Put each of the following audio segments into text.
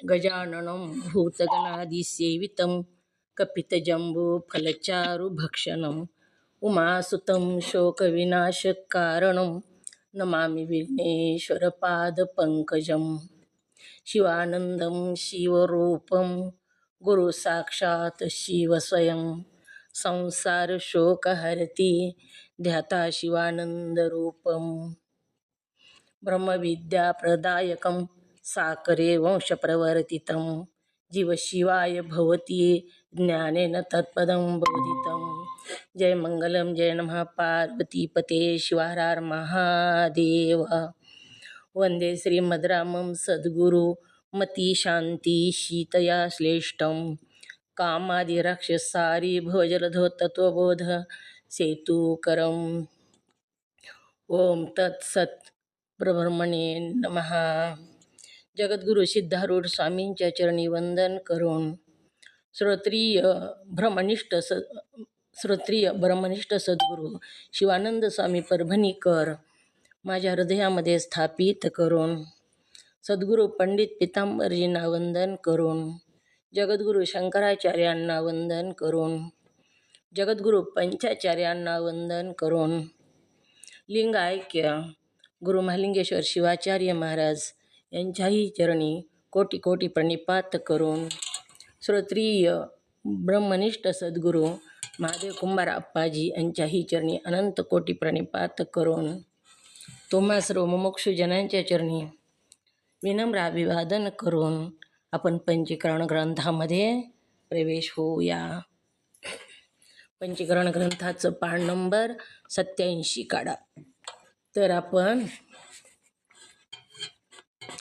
गजाननं भूतगणादिसेवितं कपितजम्बूफलचारुभक्षणम् उमासुतं शोकविनाशकारणं नमामि विघ्नेश्वरपादपङ्कजं शिवानन्दं शिवरूपं गुरुसाक्षात् शिवस्वयं संसारशोकहरति ध्याता शिवानन्दरूपं ब्रह्मविद्याप्रदायकं साकरे वंशप्रवर्तितं जीवशिवाय भवति ज्ञानेन तत्पदं बोधितं। जय मंगलम जय नमः पार्वतीपते शिवारार महादेव। वंदे श्रीमद्रामं सद्गुरु मती शांती शीतया श्लेष्ठं कामादिराक्षसारी भवजलधो तत्वबोध सेतुकरम्। ओम तत्सत ब्रह्मणे नमः। जगद्गुरु सिद्धारूढ स्वामींच्या चरणी वंदन करून श्रोत्रिय ब्रह्मनिष्ठ सद्गुरू शिवानंद स्वामी परभणीकर माझ्या हृदयामध्ये स्थापित करून सद्गुरू पंडित पितांबरजींना वंदन करून जगद्गुरू शंकराचार्यांना वंदन करून जगद्गुरू पंचाचार्यांना वंदन करून लिंगायक्य गुरु महालिंगेश्वर शिवाचार्य महाराज यांच्याही चरणी कोटी कोटी प्रणिपात करून श्रोत्रिय ब्रह्मनिष्ठ सद्गुरू महादेव कुंभार अप्पाजी यांच्याही चरणी अनंत कोटी प्रणिपात करून तुम्हा सर्व मुमुक्षुजनांच्या चरणी विनम्र अभिवादन करून आपण पंचीकरण ग्रंथामध्ये प्रवेश होऊया। पंचीकरण ग्रंथाचं पान नंबर 87 काढा। तर आपण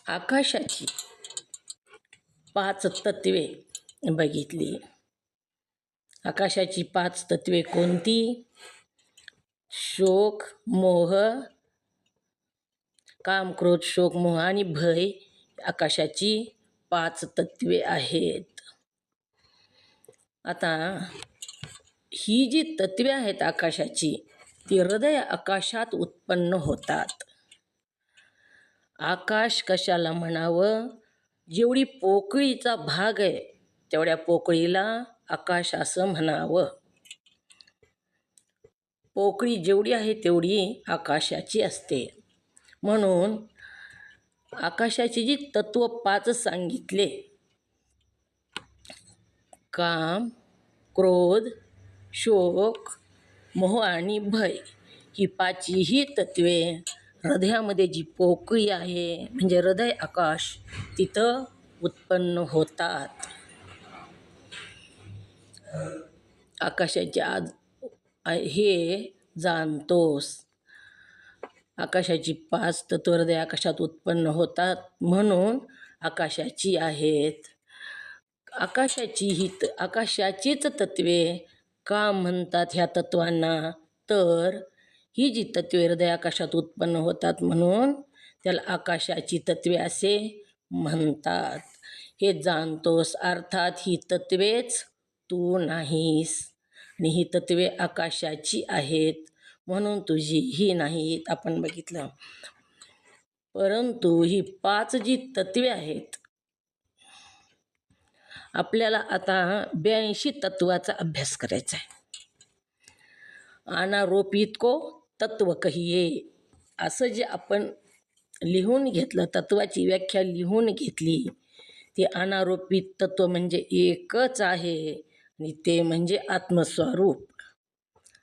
आकाशाची 5 तत्वे बघितली। आकाशाची 5 तत्वे कोणती? शोक, मोह, काम, क्रोध, शोक, मोह आणि भय आकाशाची 5 तत्वे आहेत। आता ही जी तत्वे आहेत आकाशाची ती हृदय आकाशात उत्पन्न होतात। आकाश कशाला म्हणावं? जेवढी पोकळीचा भाग आहे तेवढ्या पोकळीला आकाश असं म्हणावं। पोकळी जेवढी आहे तेवढी आकाशाची असते। म्हणून आकाशाची जी तत्व 5 सांगितले, काम, क्रोध, शोक, मोह आणि भय, ही 5ही तत्वे हृदयामध्ये जी पोकळी आहे म्हणजे हृदय आकाश तिथं उत्पन्न होतात। आकाशाचे आज हे जाणतोस, आकाशाची 5 तत्व हृदय आकाशात उत्पन्न होतात म्हणून आकाशाची आहेत। आकाशाचीच तत्वे का म्हणतात ह्या तत्वांना? तर ही जी तत्वे हृदय आकाशात उत्पन्न होतात म्हणून त्याला आकाशाची तत्वे असे म्हणतात। हे जाणतोस, अर्थात ही तत्वेच तू नाहीस आणि ही तत्वे आकाशाची आहेत म्हणून तुझी ही नाहीत आपण बघितलं। परंतु ही 5 जी तत्वे आहेत, आपल्याला आता 82 तत्वाचा अभ्यास करायचा आहे। अनारोपित को तत्व कहिये असं जे आपण लिहून घेतलं, तत्वाची व्याख्या लिहून घेतली, ते अनारोपित तत्व म्हणजे एकच आहे आणि ते म्हणजे आत्मस्वरूप।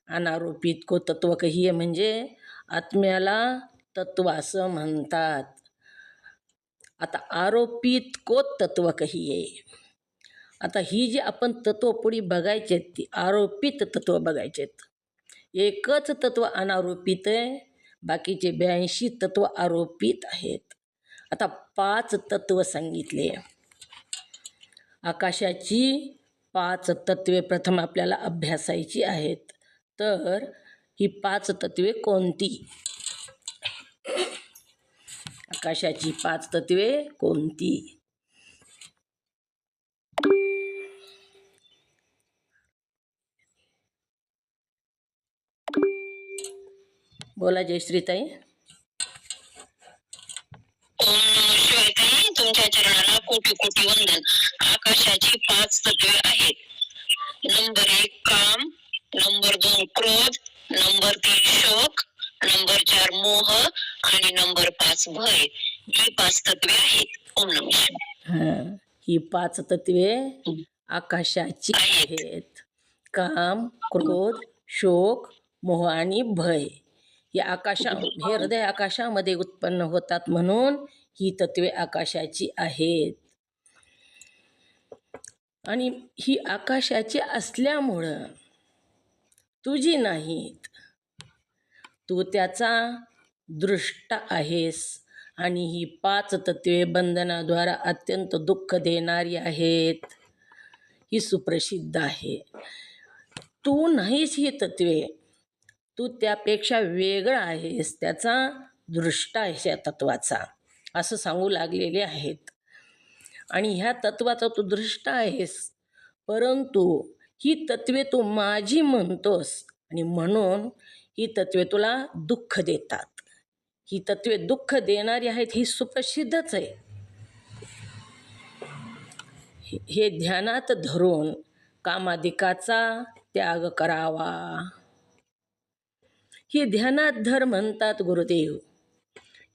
अनारोपित को तत्व कहिये म्हणजे आत्म्याला तत्व असं म्हणतात। आता आरोपित को तत्व कहिये, आता ही जी आपण तत्व पुढे बघायचे ती आरोपित तत्व बघायचेत। एकच तत्व अनारोपित आहे, बाकीचे 82 तत्व आरोपित आहेत। आता 5 तत्व सांगितले। आकाशाची 5 तत्वे प्रथम आपल्याला अभ्यासायची आहेत। तर ही 5 तत्वे कोणती? आकाशाची 5 तत्वे कोणती? बोला जयश्रीताई। तुमच्या चरणाला कोटी कोटी वंदन. आकाशाची 5 तत्वे आहेत. नंबर 1 काम, नंबर 2 क्रोध, नंबर 3 शोक, नंबर 4 मोह आणि नंबर 5 भय. ही 5 तत्वे आहेत. ओम नमः शिवाय. ही 5 तत्वे आकाशाची आहेत. काम, क्रोध, शोक, मोह आणि भय. हे हृदय आकाशामध्ये उत्पन्न होतात, म्हणून ही तत्वे आकाशाची आहेत. आणि ही आकाशाची असल्यामुळं तुझी नाहीत, तू त्याचा दृष्टा आहेस. आणि ही 5 तत्वे बंधनाद्वारा अत्यंत दुःख देणारी आहेत. ही सुप्रसिद्ध आहे. तू नाहीस ही तत्वे, तू त्यापेक्षा वेगळा आहेस, त्याचा दृष्टा आहेस या तत्वाचा, असं सांगू लागलेले आहेत. आणि ह्या तत्वाचा तू दृष्टा आहेस, परंतु ही तत्वे तू माझी म्हणतोस, आणि म्हणून ही तत्वे तुला दुःख देतात. ही तत्वे दुःख देणारी आहेत, ही सुप्रसिद्धच आहे. हे ध्यानात धरून कामादिकाचा त्याग करावा. ही ध्यानात धर म्हणतात गुरुदेव.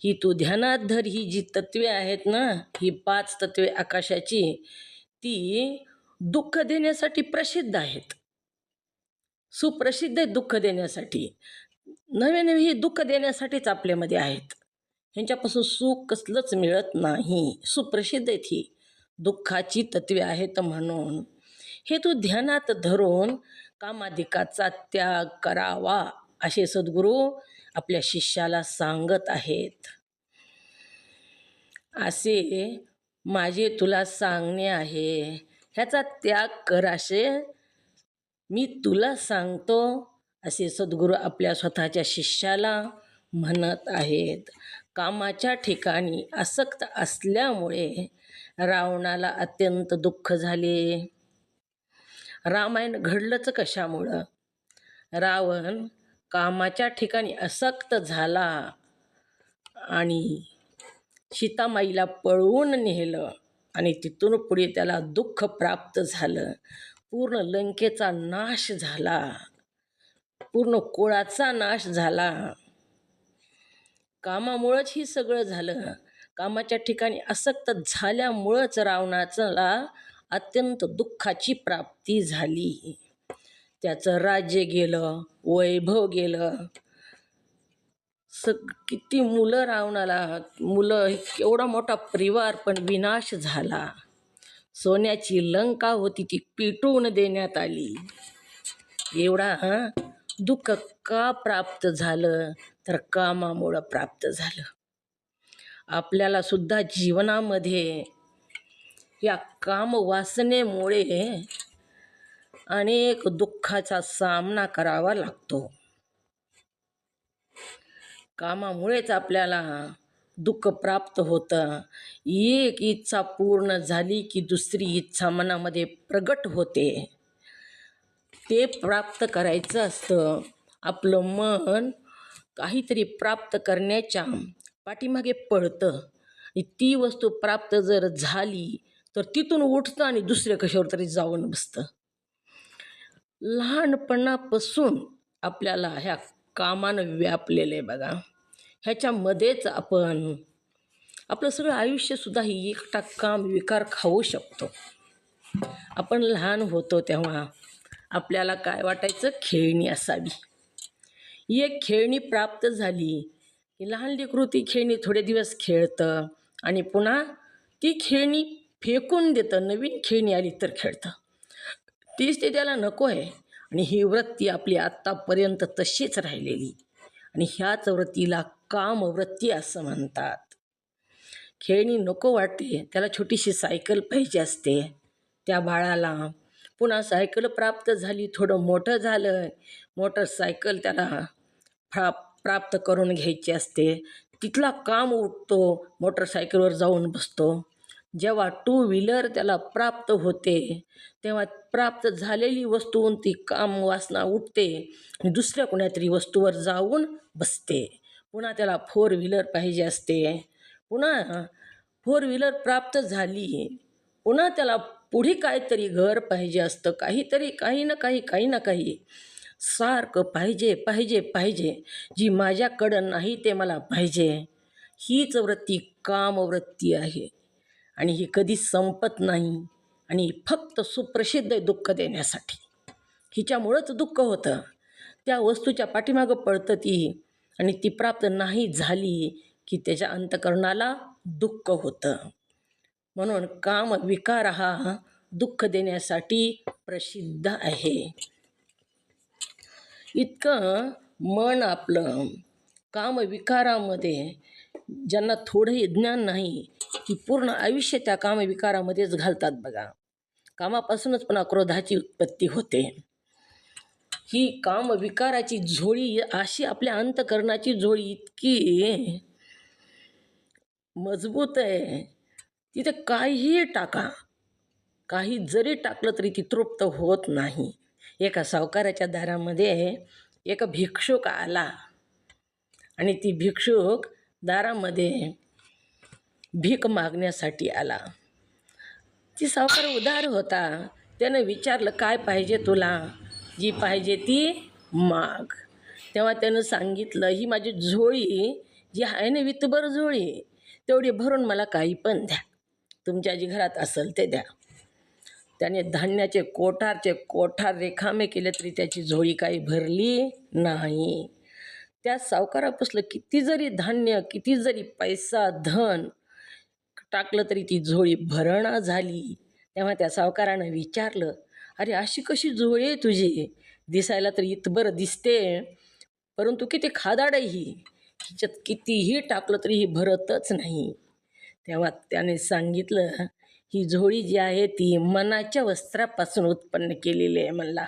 ही तू ध्यानात धर. ही जी तत्वे आहेत ना, ही 5 तत्वे आकाशाची, ती दुःख देण्यासाठी प्रसिद्ध आहेत, सुप्रसिद्ध आहेत. दुःख देण्यासाठी नवे नवे ही दुःख देण्यासाठीच आपल्यामध्ये आहेत. ह्यांच्यापासून सुख कसलंच मिळत नाही. सुप्रसिद्ध आहेत, ही दुःखाची तत्वे आहेत. म्हणून हे तू ध्यानात धरून कामादिकाचा त्याग करावा, असे सद्गुरू आपल्या शिष्याला सांगत आहेत. असे माझे तुला सांगणे आहे. ह्याचा त्याग कर असे मी तुला सांगतो, असे सद्गुरू आपल्या स्वतःच्या शिष्याला म्हणत आहेत. कामाच्या ठिकाणी आसक्त असल्यामुळे रावणाला अत्यंत दुःख झाले. रामायण घडलंच कशामुळं? रावण कामाच्या ठिकाणी आसक्त झाला आणि सीतामाईला पळवून नेलं, आणि तिथून पुढे त्याला दुःख प्राप्त झालं. पूर्ण लंकेचा नाश झाला, पूर्ण कुळाचा नाश झाला. कामामुळंच ही सगळं झालं. कामाच्या ठिकाणी आसक्त झाल्यामुळंच रावणाला अत्यंत दुःखाची प्राप्ती झाली. त्याचं राज्य गेलं, वैभव गेलं, किती मुलं रावणाला, एवढा मोठा परिवार पण विनाश झाला. सोन्याची लंका होती ती पिटवून देण्यात आली. एवढा दुःख का प्राप्त झालं? तर कामामुळं प्राप्त झालं. आपल्याला सुद्धा जीवनामध्ये या कामवासनेमुळे अनेक दुःखाचा सामना करावा लागतो. कामामुळेच आपल्याला दुःख प्राप्त होतं. एक इच्छा पूर्ण झाली की दुसरी इच्छा मनामध्ये प्रगट होते. ते प्राप्त करायचं असतं. आपलं मन काहीतरी प्राप्त करण्याच्या पाठीमागे पळतं. ती वस्तू प्राप्त जर झाली तर तिथून उठतं आणि दुसऱ्या कशावर तरी जाऊन बसतं. लहानपणापासून आपल्याला ह्या कामानं व्यापलेलं आहे बघा. ह्याच्यामध्येच आपण आपलं सगळं आयुष्यसुद्धा ही एकटा काम विकार खाऊ शकतो. आपण लहान होतो तेव्हा आपल्याला काय वाटायचं? खेळणी असावी. एक खेळणी प्राप्त झाली की लहान लेकरू ती खेळणी थोडे दिवस खेळतं आणि पुन्हा ती खेळणी फेकून देतं. नवीन खेळणी आली तर खेळतं. तीच ते त्याला नको आहे. आणि ही वृत्ती आपली आत्तापर्यंत तशीच राहिलेली, आणि ह्याच वृत्तीला कामवृत्ती असं म्हणतात. खेळणी नको वाटते, त्याला छोटीशी सायकल पाहिजे असते त्या बाळाला. पुन्हा सायकल प्राप्त झाली, थोडं मोठं झालं, मोटरसायकल त्याला प्राप्त करून घ्यायची असते. तिथला काम उठतो, मोटरसायकलवर जाऊन बसतो. जेव्हा 2 व्हीलर त्याला प्राप्त होते, तेव्हा प्राप्त झालेली वस्तूहून ती काम वासना उठते आणि दुसऱ्या कोणत्यातरी वस्तूवर जाऊन बसते. पुन्हा त्याला 4 व्हीलर पाहिजे असते. पुन्हा फोर व्हीलर प्राप्त झाली, पुन्हा त्याला पुढे काहीतरी घर पाहिजे असतं, काहीतरी काही ना काही सारखं पाहिजे पाहिजे पाहिजे, जी माझ्याकडं नाही ते मला पाहिजे. हीच वृत्ती कामवृत्ती आहे आणि ही कधीच संपत नाही आणि फक्त सुप्रसिद्ध दुःख देण्यासाठी. हिच्यामुळंच दुःख होतं. त्या वस्तूच्या पाठीमागं पळतं ती आणि ती प्राप्त नाही झाली की त्याच्या अंतःकरणाला दुःख होतं. म्हणून काम विकार हा दुःख देण्यासाठी प्रसिद्ध आहे. इतकं मन आपलं कामविकारामध्ये, ज्यांना थोडंही ज्ञान नाही ती पूर्ण आयुष्य त्या कामविकारामध्येच घालतात बघा. कामापासूनच पुन्हा क्रोधाची उत्पत्ती होते. ही कामविकाराची झोळी अशी आपल्या अंतःकरणाची झोळी इतकी मजबूत आहे, तिथे काहीही टाका, काही जरी टाकलं तरी ती तृप्त होत नाही. एका सावकाराच्या दारामध्ये एक भिक्षुक आला आणि ती भिक्षुक दारामध्ये भीक मागण्यासाठी आला. ती सावकार उदार होता. त्यानं विचारलं, काय पाहिजे तुला? जी पाहिजे ती माग. तेव्हा त्यानं सांगितलं, ही माझी झोळी जी आहे ना, वितभर झोळी, तेवढी भरून मला काही पण द्या, तुमच्या जी घरात असेल ते द्या. त्याने धान्याचे कोठार रेखामे केले तरी त्याची झोळी काही भरली नाही. त्या सावकारापासलं किती जरी धान्य, किती जरी पैसा, धन टाकलं तरी ती झोळी भरणा झाली. तेव्हा त्या सावकारानं विचारलं, अरे अशी कशी झोळी आहे तुझी? दिसायला तर इतबर दिसते, परंतु किती खादाड आहे ही, हिच्यात कितीही टाकलं तरी ही भरतच नाही. तेव्हा त्याने सांगितलं, ही झोळी जी आहे ती मनाच्या वस्त्रापासून उत्पन्न केलेली आहे म्हणला,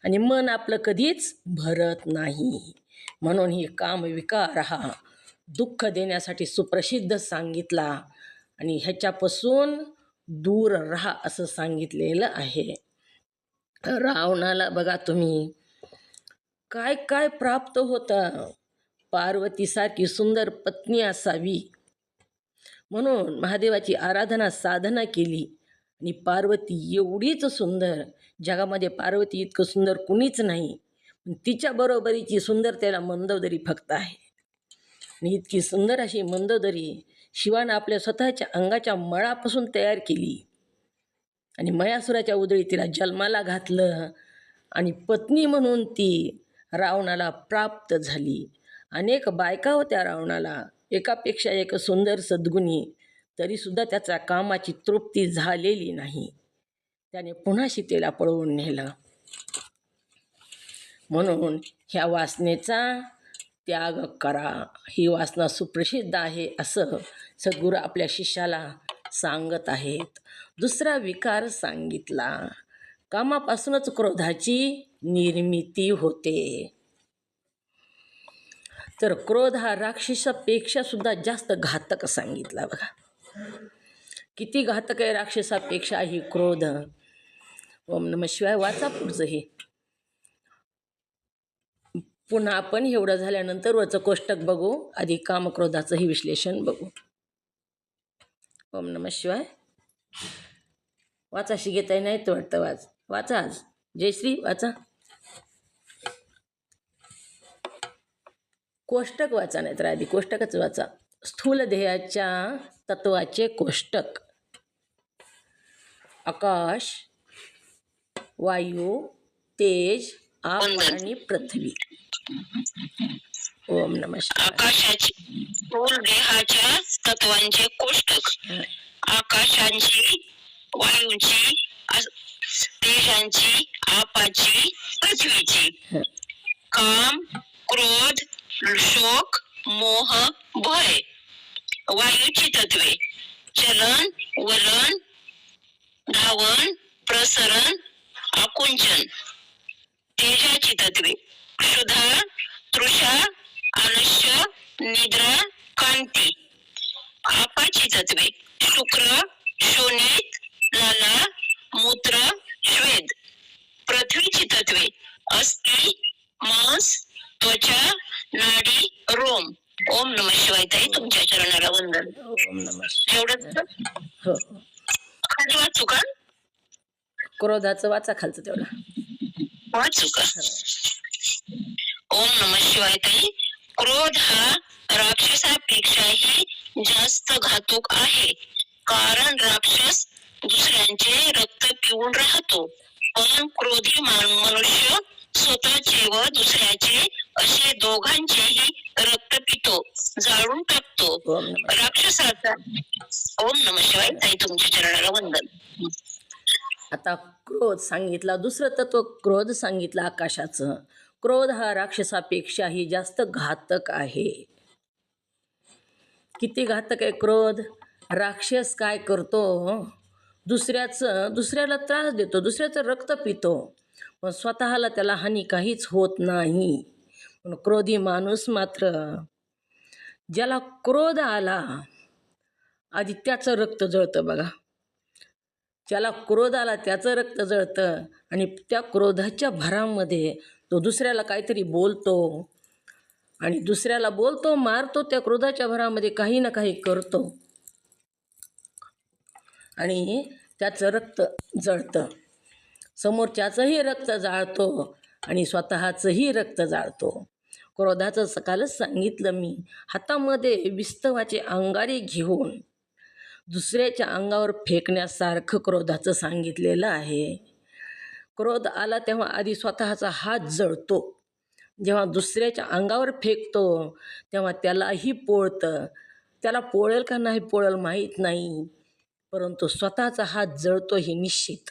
आणि मन आपलं कधीच भरत नाही. म्हणून ही कामविकार हा दुःख देण्यासाठी सुप्रसिद्ध सांगितला आणि ह्याच्यापासून दूर राहा असं सांगितलेलं आहे. रावणाला बघा तुम्ही, काय काय प्राप्त होतं. पार्वतीसारखी सुंदर पत्नी असावी म्हणून महादेवाची आराधना साधना केली आणि पार्वती एवढीच सुंदर, जगामध्ये पार्वती इतकं सुंदर कुणीच नाही, तिच्या बरोबरीची सुंदर त्याला मंदोदरी फक्त आहे. आणि इतकी सुंदर अशी मंदोदरी शिवानं आपल्या स्वतःच्या अंगाच्या मळापासून तयार केली आणि मयासुराच्या उदरी तिला जन्माला घातलं आणि पत्नी म्हणून ती रावणाला प्राप्त झाली. अनेक बायका होत्या रावणाला, एकापेक्षा एक सुंदर सद्गुणी, तरीसुद्धा त्याच्या कामाची तृप्ती झालेली नाही. त्याने पुन्हा सीतेला पळवून नेलं. म्हणून ह्या वासनेचा त्याग करा. ही वासना सुप्रसिद्ध आहे असं सद्गुरू आपल्या शिष्याला सांगत आहेत. दुसरा विकार सांगितला, कामापासूनच क्रोधाची निर्मिती होते. तर क्रोध हा राक्षसापेक्षा सुद्धा जास्त घातक सांगितला बघा. किती घातक आहे राक्षसापेक्षा ही क्रोध. ओम नमः शिवाय. वाचा पुढचं हे. पुन्हा आपण एवढं झाल्यानंतर वरचं कोष्टक बघू, आधी कामक्रोधाचंही विश्लेषण बघू. ओम नमः शिवाय. वाचा, शिगेताई नाही तो वाटतं, वाचा आज. जयश्री वाचा. कोष्टक वाचा, नाही तर आधी कोष्टकच वाचा. स्थूल देहाच्या तत्वाचे कोष्टक. आकाश, वायू, तेज, आप आणि पृथ्वी. ओम नमः शिवाय. आकाशाची स्थूल देहाच्या तत्वांचे कोष्टक. आकाशांची, वायूंची, तेजांची, आपाची, पृथ्वीची. काम, क्रोध, शोक, मोह, भय. वायूची तत्वे. चलन, वलन, धावन, प्रसरण, आकुंचन. तेजाची तत्वे. क्षुधा, तृषा, आलस्य, निद्रा, कांती. आपाची तत्वे. शुक्र, शोणित, लाला, मूत्र, श्वेद. पृथ्वीची तत्वे. अस्थि, मांस, त्वचा, नाडी, रोम. ओम नमः शिवाय ताई, तुमच्या चरणाला वंदन. ओम नमः शिवाय. एवढंच हो. खाली वाचू का? क्रोधाचं वाचा खालचं तेवढं. वाचू का? ओम नमः शिवाय ताई. क्रोध हा राक्षसापेक्षाही जास्त घातक आहे, कारण राक्षस दुसऱ्यांचे रक्त पिऊन राहतो, पण क्रोधी मनुष्य स्वतःचे व दुसऱ्याचे असे दोघांचेही रक्त पितो, जाळून टाकतो. ओम नमः शिवाय. राक्षसाचा ओम नमः शिवाय ताई, तुमच्या चरणाला वंदन. आता क्रोध सांगितला, दुसरं तत्व क्रोध सांगितलं आकाशाचं. क्रोध हा राक्षसापेक्षाही जास्त घातक आहे. किती घातक आहे क्रोध? राक्षस काय करतो? दुसऱ्याला त्रास देतो, दुसऱ्याचं रक्त पितो, पण स्वतःला त्याला हानी काहीच होत नाही. पण क्रोधी माणूस मात्र, ज्याला क्रोध आला आधी त्याचं रक्त जळतं बघा. ज्याला क्रोध आला त्याचं रक्त जळतं आणि त्या क्रोधाच्या भरामध्ये तो दुसऱ्याला काहीतरी बोलतो आणि दुसऱ्याला बोलतो, मारतो, त्या क्रोधाच्या भरामध्ये काही ना काही करतो आणि त्याचं रक्त जळतं. समोरच्याचंही रक्त जाळतो आणि स्वतःचंही रक्त जाळतो. क्रोधाचं सकाळच सांगितलं मी. हातामध्ये विस्तवाचे अंगारे घेऊन दुसऱ्याच्या अंगावर फेकण्यासारखं क्रोधाचं सांगितलेलं आहे. क्रोध आला तेव्हा आधी स्वतःचा हात जळतो, जेव्हा दुसऱ्याच्या अंगावर फेकतो तेव्हा त्यालाही पोळतं. त्याला पोळेल का नाही पोळेल माहीत नाही, परंतु स्वतःचा हात जळतो हे निश्चित.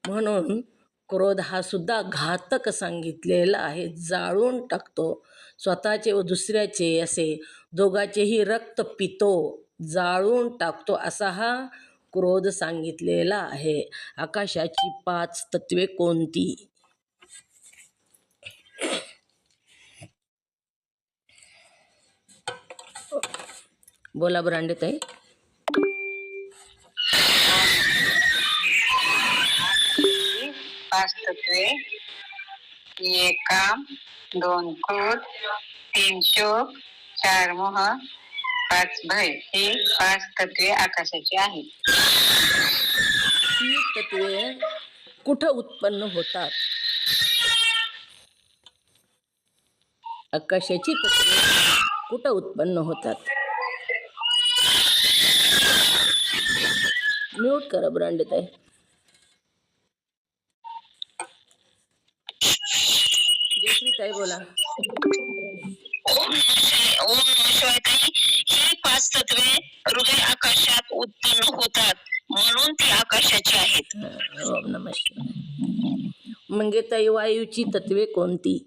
म्हणून क्रोध हा सुद्धा घातक सांगितलेला आहे, जाळून टाकतो. स्वतःचे व दुसऱ्याचे असे दोघांचेही रक्त पितो, जाळून टाकतो, असा हा क्रोध सांगितलेला आहे. आकाशाची 5 तत्वे कोणती? बोला ब्रांडे ताई. पाच तत्वे: 1 काम, 2 क्रोध, 3 शोक, 4 मोह, 5 भय. ही 5 तत्वे आकाशाची आहेत. ही तत्वे कुठं उत्पन्न होतात? आकाशाची तत्वे कुठं उत्पन्न होतात? म्यूट करा ब्रांडे ताई. जयश्री ताई बोला. ओम नमः शिवाय ताई. ही 5 तत्वे हृदय आकाशात उत्पन्न होतात, म्हणून ती आकाशाची आहेत. ओम नमः शिवाय. म्हणजे ताई वायूची तत्वे कोणती?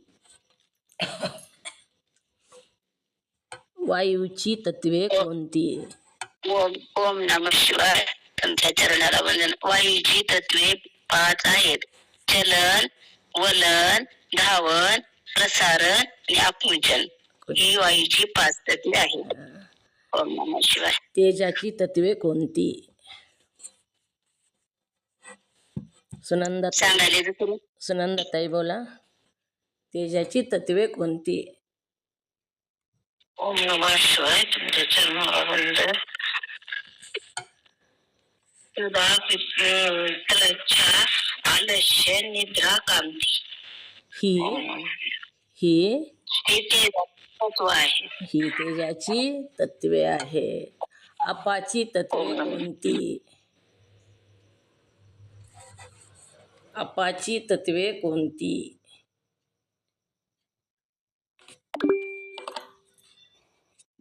वायूची तत्वे कोणती? ओम नमः शिवाय, तुमच्या चरणाला वंदन. वायूची तत्वे 5 आहेत: चलन, वलन, धावन, प्रसारण आणि आकुंचन. ही वायूची 5 तत्वे आहेत. ओम नमः शिवाय. तेजाची तत्वे कोणती? सुनंदा ताई बोला. तेजाची तत्वे कोणती? ओम नमः शिवाय, तुमच्या चरणाला वंदन. पितृच्या आलस्य, निद्रा, कांती. ही तत्व आहे. ही तेजाची तत्वे आहे. अपाची तत्वे कोणती? अपाची तत्वे कोणती?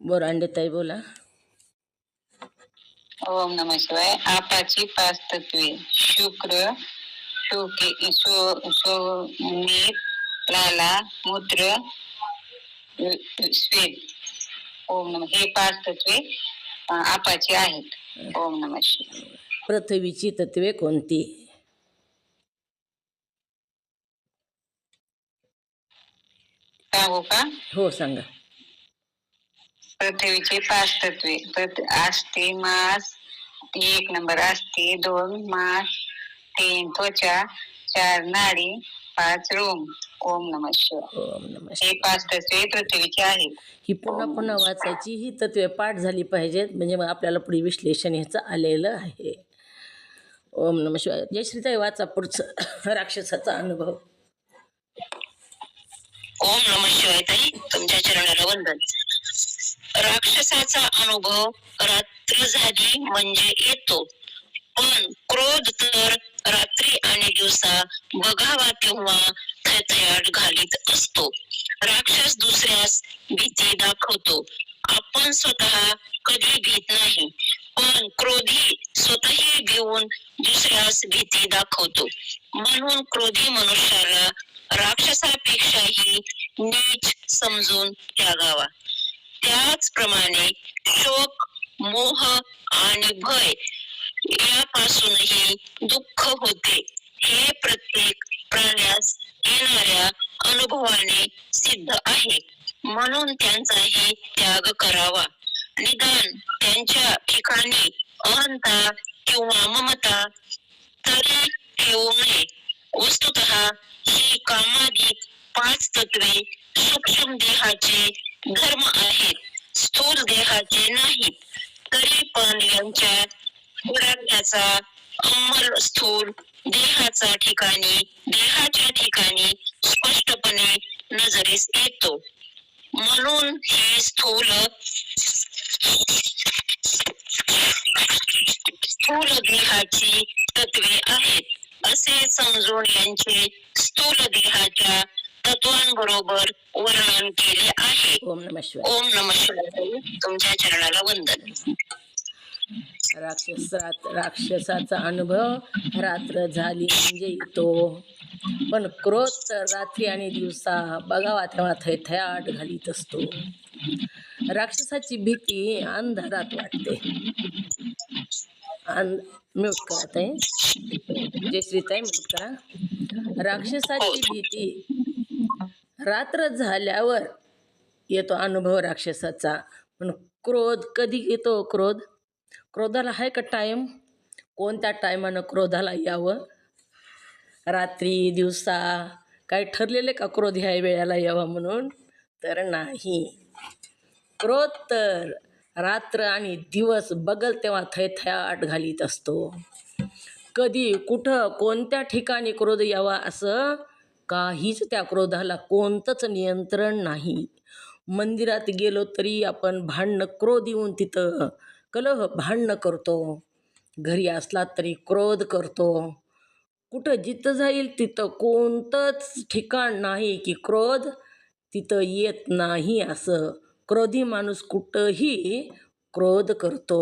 बोरांडे ताई बोला. ओम नमः शिवाय. आपाची 5 तत्वे: शुक्र, शोणित, लाला, मूत्र, श्वेत. ओम नमः. हे 5 तत्वे आपाची आहेत. ओम नमः शिवाय. पृथ्वीची तत्वे कोणती? सांगू का? हो सांगा. पृथ्वीची 5 तत्वे: अस्थि, मांस, 1 नंबर अस्थि, 2 मांस, 3 त्वचा, 4 नाडी, 5 रोम. ओम नमः शिवाय. ओम नमः हे शिवाय. 5 तत्वे पृथ्वीची आहेत. ही पुन्हा पुन्हा वाचायची, ही तत्वे पाठ झाली पाहिजेत, म्हणजे मग आपल्याला पुढे विश्लेषण ह्याचं आलेलं आहे. ओम नमः शिवाय. जयश्रीताई वाचा पुढचं राक्षसाचा अनुभव. ओम नमः शिवाय ताई, तुमच्या चरणाला वंदन. राक्षसाचा अनुभव रात्र झाली म्हणजे येतो, पण क्रोध तर रात्री आणि दिवसा बघावा तेव्हा थैथयाट घालीत असतो. राक्षस दुसऱ्यास भीती दाखवतो. आपण स्वतः कधी भीत नाही, पण क्रोधी स्वतःही भिवून दुसऱ्यास भीती दाखवतो. म्हणून क्रोधी मनुष्याला राक्षसापेक्षाही नीच समजून त्यागावा. त्याचप्रमाणे शोक, मोह आणि भय यापासूनही दुःख होते. हे प्रत्येक प्राण्यास येणाऱ्या अनुभवाने सिद्ध आहे. म्हणून त्यांचाही त्याग करावा. निदान त्यांच्या ठिकाणी अहंता किंवा ममता तरी ठेवू नये. वस्तुतः ही कामाधिक 5 तत्वे सूक्ष्म देहाचे धर्म आहेत, स्थूल देहाचे नाहीत. तरी पण यांच्या वैराग्याचा अंमल स्थूल देहाच्या ठिकाणी स्पष्टपणे नजरेस येतो. म्हणून ही स्थूल देहाची तत्वे आहेत असे समजून यांचे स्थूल देहाच्या तत्वांबरोबर वर्णन केले आहे. ओम नमः शिवाय. ओम नमः शिवाय. तुमच्या चरणाला वंदन. राक्षसाचा अनुभव रात्र झाली म्हणजे येतो, पण क्रोध तर रात्री आणि दिवसा बघावा तेव्हा थैथयाट घालीत असतो. राक्षसाची भीती अंधारात वाटते. म्यूट करा ताई, जयश्रीताई म्यूट करा. राक्षसाची भीती रात्र झाल्यावर येतो अनुभव राक्षसाचा, पण क्रोध कधी येतो? क्रोधाला आहे का टाईम? कोणत्या टायमानं क्रोधाला यावं? रात्री दिवसा काय ठरलेले का क्रोध ह्या वेळेला यावा म्हणून? तर नाही. क्रोध तर रात्र आणि दिवस बगल तेव्हा थैथयाट घालीत असतो. कधी कुठं कोणत्या ठिकाणी क्रोध यावा असं काहीच त्या क्रोधाला कोणतंच नियंत्रण नाही. मंदिरात गेलो तरी आपण भांडणं, क्रोध येऊन तिथं कलह भांडणं करतो. घरी असला तरी क्रोध करतो. कुठं जिथं जाईल तिथं कोणतंच ठिकाण नाही की क्रोध तिथं येत नाही. असं क्रोधी माणूस कुठंही क्रोध करतो.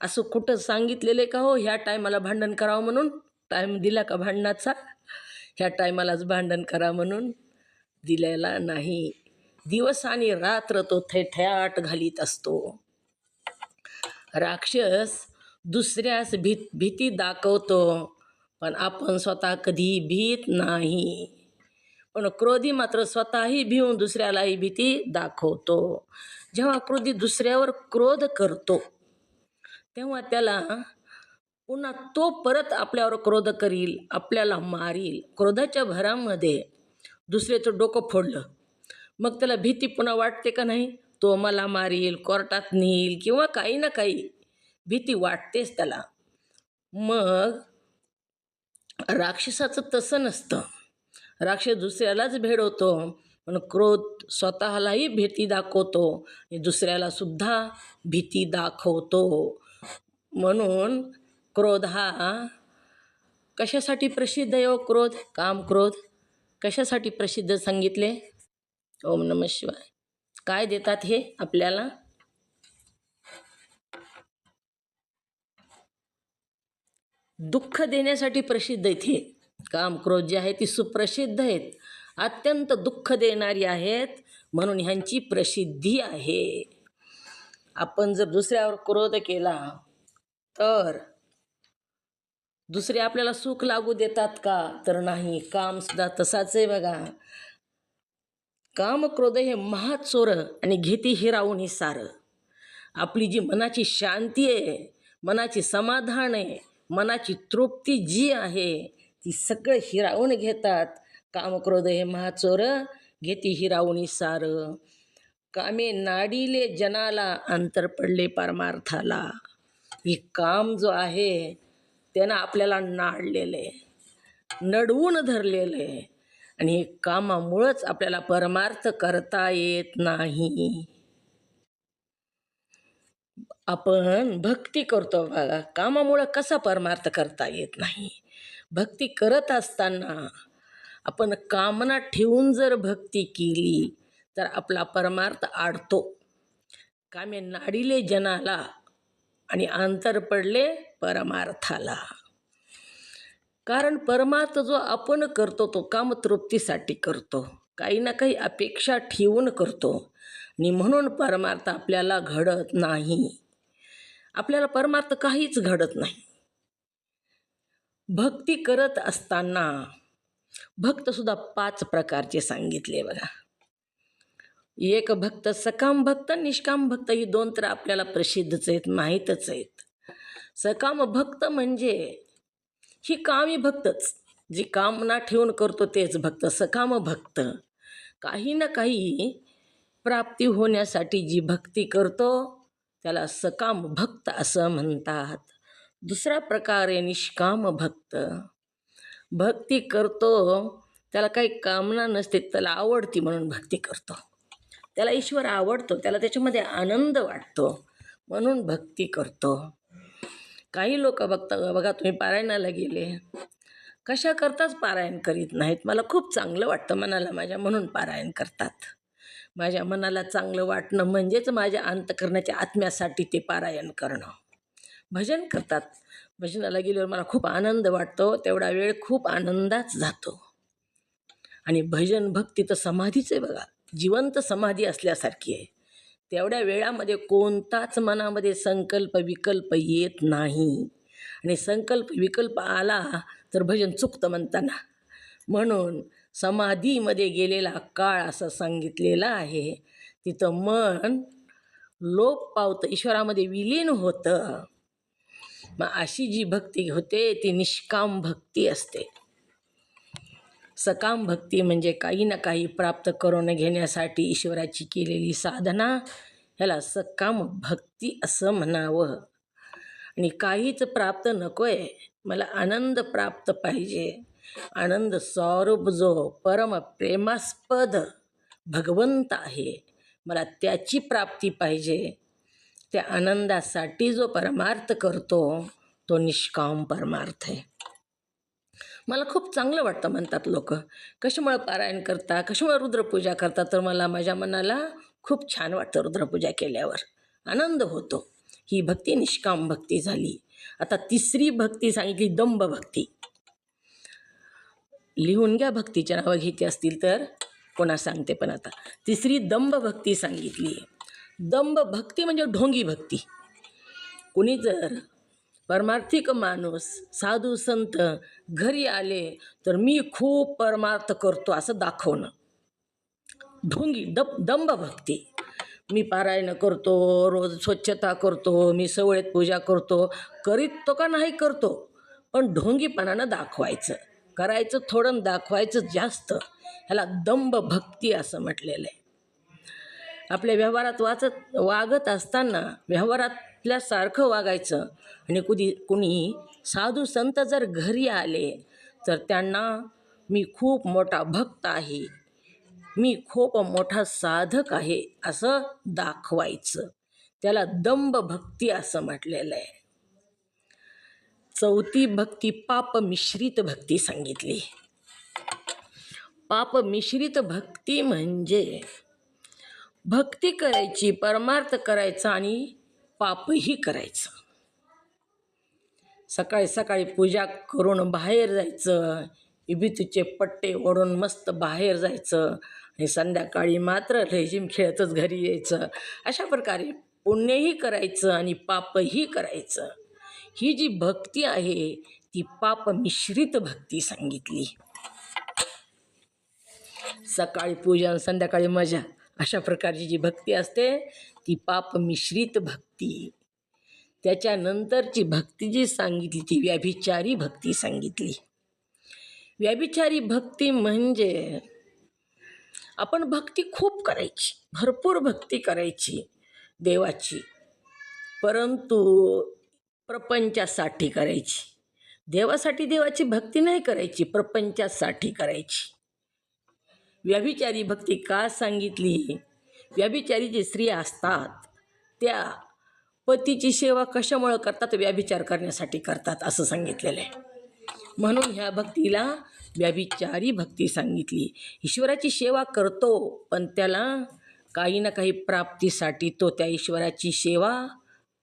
असं कुठं सांगितलेलं का हो ह्या टायमाला भांडण करावं म्हणून? टाईम दिला का भांडणाचा? ह्या टायमालाच भांडण करा म्हणून दिलेला नाही. दिवस आणि रात्र तो थैथयाट घालीत असतो. राक्षस दुसऱ्यास भीती दाखवतो, पण आपण स्वतः कधी भीत नाही. पण क्रोधी मात्र स्वतःही भिवून दुसऱ्यालाही भीती दाखवतो. जेव्हा क्रोधी दुसऱ्यावर क्रोध करतो तेव्हा त्याला पुन्हा तो परत आपल्यावर क्रोध करील, आपल्याला मारील. क्रोधाच्या भरामध्ये दुसऱ्याचं डोकं फोडलं, मग त्याला भीती पुन्हा वाटते का नाही? तो मला मारील, कोर्टात नेईल किंवा काही ना काही भीती वाटतेच त्याला. मग राक्षसाचं तसं नसतं. राक्षस दुसऱ्यालाच भेडवतो, पण क्रोध स्वतःलाही भीती दाखवतो आणि दुसऱ्याला सुद्धा भीती दाखवतो. म्हणून क्रोध हा कशासाठी प्रसिद्ध आहे? क्रोध, काम क्रोध कशासाठी प्रसिद्ध सांगितले? ओम नमः शिवाय. काय देतात हे आपल्याला? दुःख देण्यासाठी प्रसिद्ध आहेत हे. काम क्रोध जे आहे ती सुप्रसिद्ध आहेत, अत्यंत दुःख देणारी आहेत, म्हणून ह्यांची प्रसिद्धी आहे. आपण जर दुसऱ्यावर क्रोध केला तर दुसरे आपल्याला सुख लागू देतात का? तर नाही. काम सुद्धा तसाच आहे बघा. काम क्रोध हे महाचोर आणि घेती हिरावून हे सारं. आपली जी मनाची शांती आहे, मनाची समाधान आहे, मनाची तृप्ती जी आहे ती सगळं हिरावून घेतात. कामक्रोध हे महाचोर घेती हिरावणी सार. कामे नाडीले जनाला अंतर पडले परमार्थाला. ही काम जो आहे त्यानं आपल्याला नाडलेलं आहे, नडवून धरलेलं आहे आणि हे कामामुळंच आपल्याला परमार्थ करता येत नाही. आपण भक्ती करतो बघा, कामामुळं कसा परमार्थ करता येत नाही. भक्ती करत असताना आपण कामना ठेवून जर भक्ती केली तर आपला परमार्थ आडतो. कामे नाडीले जनाला आणि अंतर पडले परमार्थाला. कारण परमार्थ जो आपण करतो तो कामतृप्तीसाठी करतो, काही ना काही अपेक्षा ठेवून करतो आणि म्हणून परमार्थ आपल्याला घडत नाही. आपल्याला परमार्थ काहीच घडत नाही. भक्ती करत असताना भक्तसुद्धा 5 प्रकारचे सांगितले बघा. एक भक्त, सकाम भक्त, निष्काम भक्त, ही 2 तर आपल्याला प्रसिद्धच आहेत, माहीतच आहेत. सकाम भक्त म्हणजे ही कामी भक्तच, जी कामना ठेवून करतो तेच भक्त सकाम भक्त. काही ना काही प्राप्ती होण्यासाठी जी भक्ती करतो त्याला सकाम भक्त असं म्हणतात. दुसरा प्रकार आहे निष्काम भक्त. भक्ती करतो त्याला काही कामना नसते, त्याला आवडती म्हणून भक्ती करतो, त्याला ईश्वर आवडतो, त्याला त्याच्यामध्ये आनंद वाटतो म्हणून भक्ती करतो. काही लोक बघा तुम्ही पारायणाला गेले, कशा करताच पारायण करीत नाहीत. मला खूप चांगलं वाटतं मनाला माझ्या म्हणून पारायण करतात. माझ्या मनाला चांगलं वाटणं म्हणजेच माझ्या अंतःकरणाच्या आत्म्यासाठी ते पारायण करणं. भजन करतात, भजनाला गेल्यावर मला खूप आनंद वाटतो, तेवढा वेळ खूप आनंदात जातो. आणि भजन भक्ती तर समाधीच आहे बघा, जिवंत समाधी असल्यासारखी आहे. तेवढ्या वेळामध्ये कोणताच मनामध्ये संकल्प विकल्प येत नाही आणि संकल्प विकल्प आला तर भजन चुकतं म्हणताना. म्हणून समाधीमध्ये गेलेला काळ असं सांगितलेला आहे. तिथं मन लोप पावतं, ईश्वरामध्ये विलीन होतं. मग अशी जी भक्ती होते ती निष्काम भक्ती असते. सकाम भक्ती म्हणजे काही ना काही प्राप्त करून घेण्यासाठी ईश्वराची केलेली साधना, ह्याला सकाम भक्ती असं म्हणावं. आणि काहीच प्राप्त नको आहे, मला आनंद प्राप्त पाहिजे. आनंद स्वरूप जो परम प्रेमास्पद भगवंत आहे, मला त्याची प्राप्ती पाहिजे. त्या आनंदासाठी जो परमार्थ करतो तो निष्काम परमार्थ आहे. मला खूप चांगलं वाटतं म्हणतात लोक. कशामुळे पारायण करता, कशामुळे रुद्रपूजा करता, तर मला माझ्या मनाला खूप छान वाटतं. रुद्रपूजा केल्यावर आनंद होतो. ही भक्ती निष्काम भक्ती झाली. आता तिसरी भक्ती सांगितली दंभ भक्ती. लिहून घ्या, भक्तीचे नावं घ्यायची असतील तर कोणा सांगते. पण आता तिसरी दंभ भक्ती सांगितली. दंभ भक्ती म्हणजे ढोंगी भक्ती. कुणी जर परमार्थिक माणूस साधू संत घरी आले तर मी खूप परमार्थ करतो असं दाखवणं, ढोंगी दंभ भक्ती. मी पारायण करतो, रोज स्वच्छता करतो, मी सवळेत पूजा करतो, करीत तो का नाही करतो, पण ढोंगीपणानं दाखवायचं, करायचं थोडं दाखवायचं जास्त, ह्याला दंभ भक्ती असं म्हटलेलं आहे. आपल्या व्यवहारात वागत असताना व्यवहारातल्यासारखं वागायचं. आणि कुणी साधू संत जर घरी आले तर त्यांना मी खूप मोठा भक्त आहे, मी खूप मोठा साधक आहे असं दाखवायचं, त्याला दंभ भक्ती असं म्हटलेलं आहे. चौथी भक्ती पाप मिश्रित भक्ती सांगितली. पाप मिश्रित भक्ती म्हणजे भक्ती करायची, परमार्थ करायचा आणि पापही करायचं. सकाळी सकाळी पूजा करून बाहेर जायचं, विभूतीचे पट्टे ओढून मस्त बाहेर जायचं आणि संध्याकाळी मात्र लेझिम खेळतच घरी यायचं. अशा प्रकारे पुण्यही करायचं आणि पापही करायचं. ही जी भक्ती आहे ती पाप मिश्रित भक्ती सांगितली. सकाळी पूजा, संध्याकाळी मजा, अशा प्रकारची जी भक्ती असते ती पाप मिश्रित भक्ती. त्याच्यानंतरची भक्ती जी सांगितली ती व्यभिचारी भक्ती सांगितली. व्यभिचारी भक्ती म्हणजे आपण भक्ती खूप करायची, भरपूर भक्ती करायची देवाची, परंतु प्रपंचासाठी करायची. देवासाठी देवाची भक्ती नाही करायची, प्रपंचासाठी करायची. व्यभिचारी भक्ती का सांगितली? व्यभिचारी जे स्त्रिया असतात त्या पतीची सेवा कशामुळे करतात? व्यभिचार करण्यासाठी करतात असं सांगितलेलं आहे. म्हणून ह्या भक्तीला व्यभिचारी भक्ती सांगितली. ईश्वराची सेवा करतो, पण त्याला काही ना काही प्राप्तीसाठी तो त्या ईश्वराची सेवा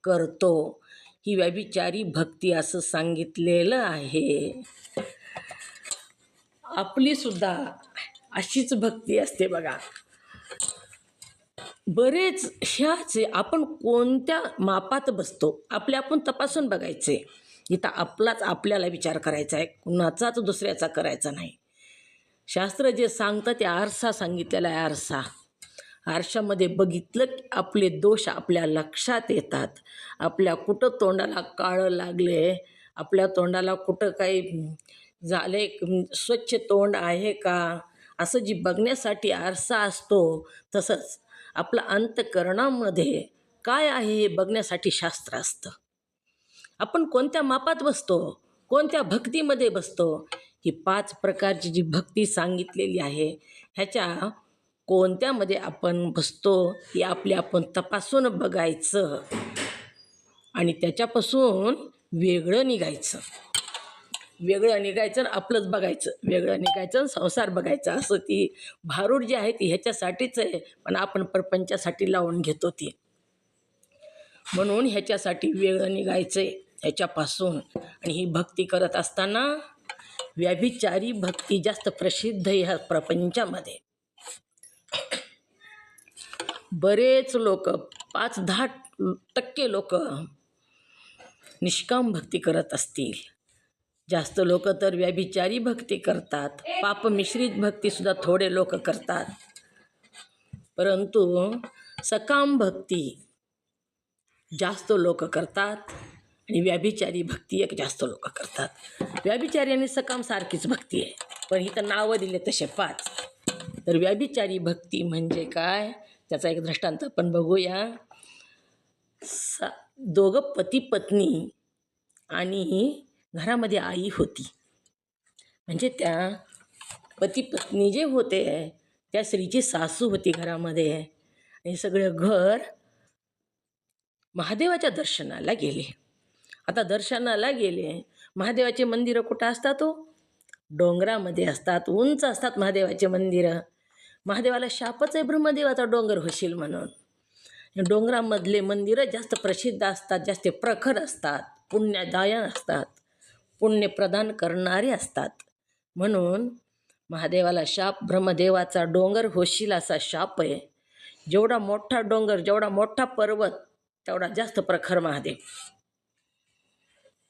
करतो. ही व्यभिचारी भक्ती असं सांगितलेलं आहे. आपली सुद्धा अशीच भक्ती असते बघा. बरेच ह्याच आपण कोणत्या मापात बसतो आपण तपासून बघायचे. इथं आपलाच आपल्याला विचार करायचा आहे, कुणाचाच दुसऱ्याचा करायचा नाही. शास्त्र जे सांगतं ते आरसा सांगितलेला आहे. आरशामध्ये बघितलं की आपले दोष आपल्या लक्षात येतात. आपल्या कुठं तोंडाला काळं लागले, आपल्या तोंडाला कुठं काही झाले, स्वच्छ तोंड आहे का, असं जी बघण्यासाठी आरसा असतो, तसंच आपलं अंतःकरणामध्ये काय आहे हे बघण्यासाठी शास्त्र असतं. आपण कोणत्या मापात बसतो, कोणत्या भक्तीमध्ये बसतो, ही 5 प्रकारची जी भक्ती सांगितलेली आहे ह्याच्या कोणत्यामध्ये आपण बसतो हे आपण तपासून बघायचं आणि त्याच्यापासून वेगळं निघायचं आणि आपलंच बघायचं, वेगळं निघायचं, संसार बघायचा. असं ती भारूड जी आहे ती ह्याच्यासाठीच आहे, पण आपण प्रपंचासाठी लावून घेतो ती. म्हणून ह्याच्यासाठी वेगळं निघायचं आहे ह्याच्यापासून. आणि ही भक्ती करत असताना व्यभिचारी भक्ती जास्त प्रसिद्ध आहे ह्या प्रपंचामध्ये. बरेच लोक 5-10% लोक निष्काम भक्ती करत असतील. जास्त लोक तर व्यभिचारी भक्ती करतात. पाप मिश्रित भक्तीसुद्धा थोडे लोक करतात. परंतु सकाम भक्ती जास्त लोक करतात आणि व्यभिचारी भक्ती एक जास्त लोक करतात. व्यभिचारी आणि सकाम सारखीच भक्ती आहे, पण इथं नावं दिले तसे 5. तर व्यभिचारी भक्ती म्हणजे काय त्याचा एक दृष्टांत आपण बघूया. दोघं पती पत्नी आणि घरामध्ये आई होती. म्हणजे त्या पती पत्नी जे होते त्या स्त्रीची सासू होती घरामध्ये. आणि सगळं घर महादेवाच्या दर्शनाला गेले. आता दर्शनाला गेले, महादेवाचे मंदिरं कुठं असतात? डोंगरामध्ये असतात, उंच असतात महादेवाचे मंदिरं. महादेवाला शापच आहे ब्रह्मदेवाचा डोंगर होशील म्हणून. डोंगरामधले मंदिरं जास्त प्रसिद्ध असतात, जास्त प्रखर असतात, पुण्यदायन असतात, पुण्य प्रदान करणारे असतात. म्हणून महादेवाला शाप, ब्रह्मदेवाचा डोंगर होशील असा शाप आहे. जेवढा मोठा डोंगर, जेवढा मोठा पर्वत, तेवढा जास्त प्रखर महादेव.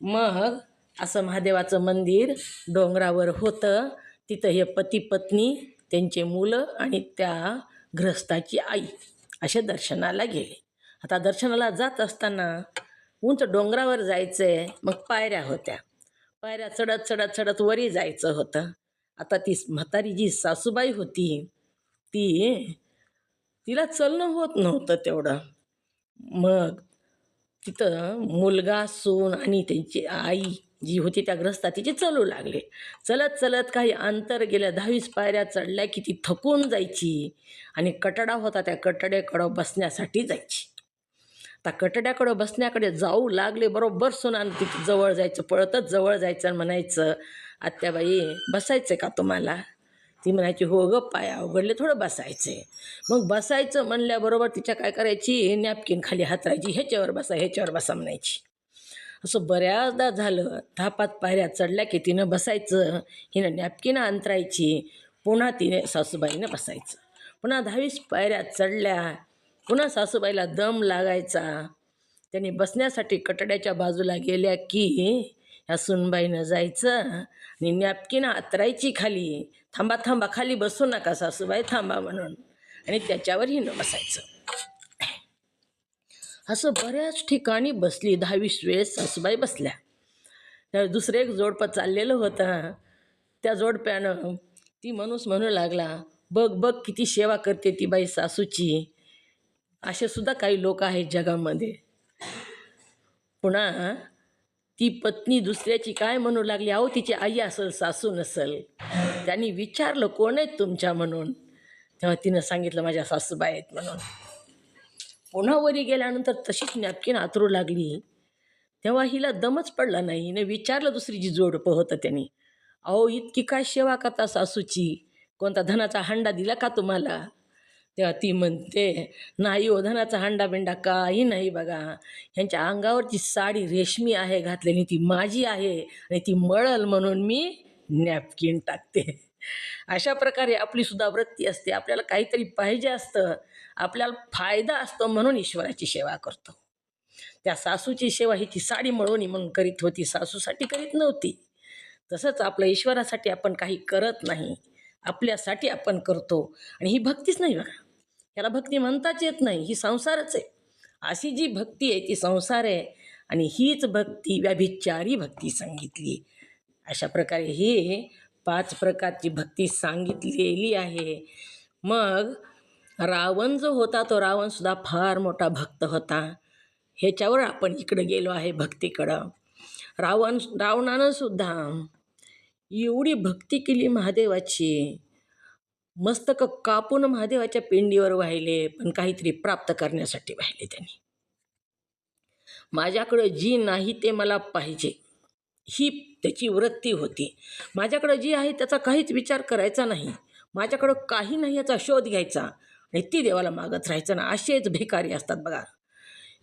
मग असं महादेवाचं मंदिर डोंगरावर होतं. तिथं हे पती पत्नी, त्यांचे मुलं आणि त्या गृहस्थाची आई असे दर्शनाला गेले. आता दर्शनाला जात असताना उंच डोंगरावर जायचं आहे. मग पायऱ्या होत्या, पायऱ्या चढत चढत चढत वरी जायचं होतं. आता ती म्हातारी जी सासूबाई होती तिला चलणं होत नव्हतं तेवढं. मग तिथं मुलगा, सून आणि त्यांची आई जी होती त्या ग्रस्ता तिचे चालू लागले. चलत चलत काही अंतर गेल्या, 10-20 पायऱ्या चढल्या की ती थकून जायची आणि कटडा होता, त्या कटड्याकडं बसण्यासाठी जायची. आता कटड्याकडं बसण्याकडे जाऊ लागले, बरोबर सुनान तिथे जवळ जायचं, पळतच जवळ जायचं आणि म्हणायचं, आत्याबाई बसायचं का तुम्हाला? ती म्हणायची, हो ग, पाय अवघडले, थोडं बसायचं आहे. मग बसायचं म्हणल्याबरोबर तिच्या काय करायची, नॅपकिन खाली हातरायची, ह्याच्यावर बसा म्हणायची. असं बऱ्याचदा झालं. 10-5 पायऱ्या चढल्या की तिनं बसायचं, हिनं नॅपकिन अंतरायची, पुन्हा तिने सासूबाईनं बसायचं. पुन्हा 10-20 पायऱ्या चढल्या, पुन्हा सासूबाईला दम लागायचा. त्यांनी बसण्यासाठी कटड्याच्या बाजूला गेल्या की ह्या सुनबाईनं जायचं आणि नॅपकिन अंतरायची खाली, थांबा थांबा, खाली बसू नका सासूबाई, थांबा म्हणून, आणि त्याच्यावर हिनं बसायचं. असं बऱ्याच ठिकाणी बसली. 10-20 वेळेस सासूबाई बसल्या. त्यावेळेस दुसरं एक जोडपं चाललेलं होतं. त्या जोडप्यानं ती माणूस म्हणू लागला, बघ बघ किती सेवा करते ती बाई सासूची. असे सुद्धा काही लोक आहेत जगामध्ये. पुन्हा ती पत्नी दुसऱ्याची काय म्हणू लागली, अहो तिची आई असेल सासू नसेल. त्यांनी विचारलं कोण आहेत तुमच्या म्हणून, तेव्हा तिनं सांगितलं माझ्या सासूबाई आहेत म्हणून. पुन्हा वरी गेल्यानंतर तशीच नॅपकिन आतरू लागली. तेव्हा हिला दमच पडला नाही. हिने विचारलं दुसरी जी जोडपं होतं त्यांनी, अहो इतकी काय सेवा करता सासूची, कोणता धनाचा हंडा दिला का तुम्हाला? तेव्हा ती म्हणते, नाही हो धनाचा हंडा बिंडा काही नाही बघा, ह्यांच्या अंगावरची साडी रेशमी आहे घातलेली, ती माझी आहे आणि ती मळल म्हणून मी नॅपकिन टाकते. अशा प्रकारे आपली सुद्धा वृत्ती असते. आपल्याला काहीतरी पाहिजे असतं, आपल्याला फायदा असतो म्हणून ईश्वराची सेवा करतो. त्या सासूची सेवा ही ती साडी मळवणी म्हणून करीत होती, सासूसाठी करीत नव्हती. तसंच आपलं ईश्वरासाठी आपण काही करत नाही, आपल्यासाठी आपण करतो. आणि ही भक्तीच नाही बघा, याला भक्ती म्हणताच येत नाही, ही संसारच आहे. अशी जी भक्ती आहे ती संसार आहे आणि हीच भक्ती व्यभिचारी भक्ती सांगितली. अशा प्रकारे ही 5 प्रकारची भक्ती सांगितलेली आहे. मग रावण जो होता तो रावणसुद्धा फार मोठा भक्त होता. ह्याच्यावर आपण इकडं गेलो आहे भक्तीकडं. रावणानं सुद्धा एवढी भक्ती केली महादेवाची, मस्तक कापून महादेवाच्या पिंडीवर वाहिले, पण काहीतरी प्राप्त करण्यासाठी वाहिले त्यांनी. माझ्याकडं जी नाही ते मला पाहिजे, ही त्याची वृत्ती होती. माझ्याकडं जी आहे त्याचा काहीच विचार करायचा नाही, माझ्याकडं काही नाही याचा शोध घ्यायचा आणि ती देवाला मागत राहायचं ना. असेच भिकारी असतात बघा.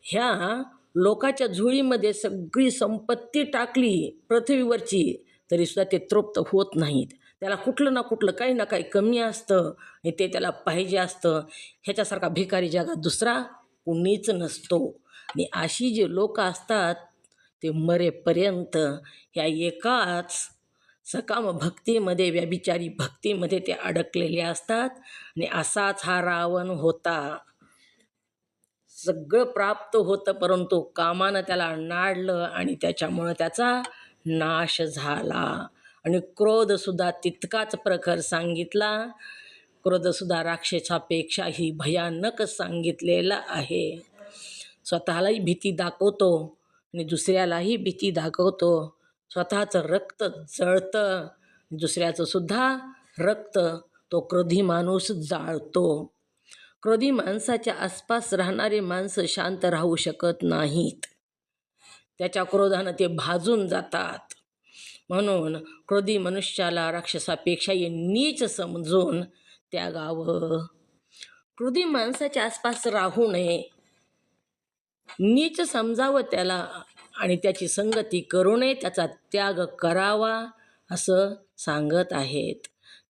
ह्या लोकाच्या झुळीमध्ये सगळी संपत्ती टाकली पृथ्वीवरची तरीसुद्धा ते तृप्त होत नाहीत. त्याला कुठलं ना कुठलं काही ना काही कमी असतं आणि ते त्याला पाहिजे असतं. ह्याच्यासारखा भिकारी जगात दुसरा कुणीच नसतो. आणि अशी जे लोक असतात ते मरेपर्यंत ह्या एकाच सकाम भक्तीमध्ये, व्यभिचारी भक्तीमध्ये ते अडकलेले असतात. आणि असाच हा रावण होता. सगळं प्राप्त होतं परंतु कामानं त्याला नाडलं आणि त्याच्यामुळं त्याचा नाश झाला. आणि क्रोधसुद्धा तितकाच प्रखर सांगितला. क्रोधसुद्धा राक्षसापेक्षाही भयानक सांगितलेला आहे. स्वतःलाही भीती दाखवतो आणि दुसऱ्यालाही भीती दाखवतो. स्वतःचं रक्त जळतं, दुसऱ्याचं सुद्धा रक्त तो क्रोधी माणूस जाळतो. क्रोधी माणसाच्या आसपास राहणारे माणसं शांत राहू शकत नाहीत, त्याच्या क्रोधानं ते भाजून जातात. म्हणून क्रोधी मनुष्याला राक्षसापेक्षाही नीच समजून त्यागावं. क्रोधी माणसाच्या आसपास राहू नये, नीच समजावं त्याला आणि त्याची संगती करू नये, त्याचा त्याग करावा असं सांगत आहेत.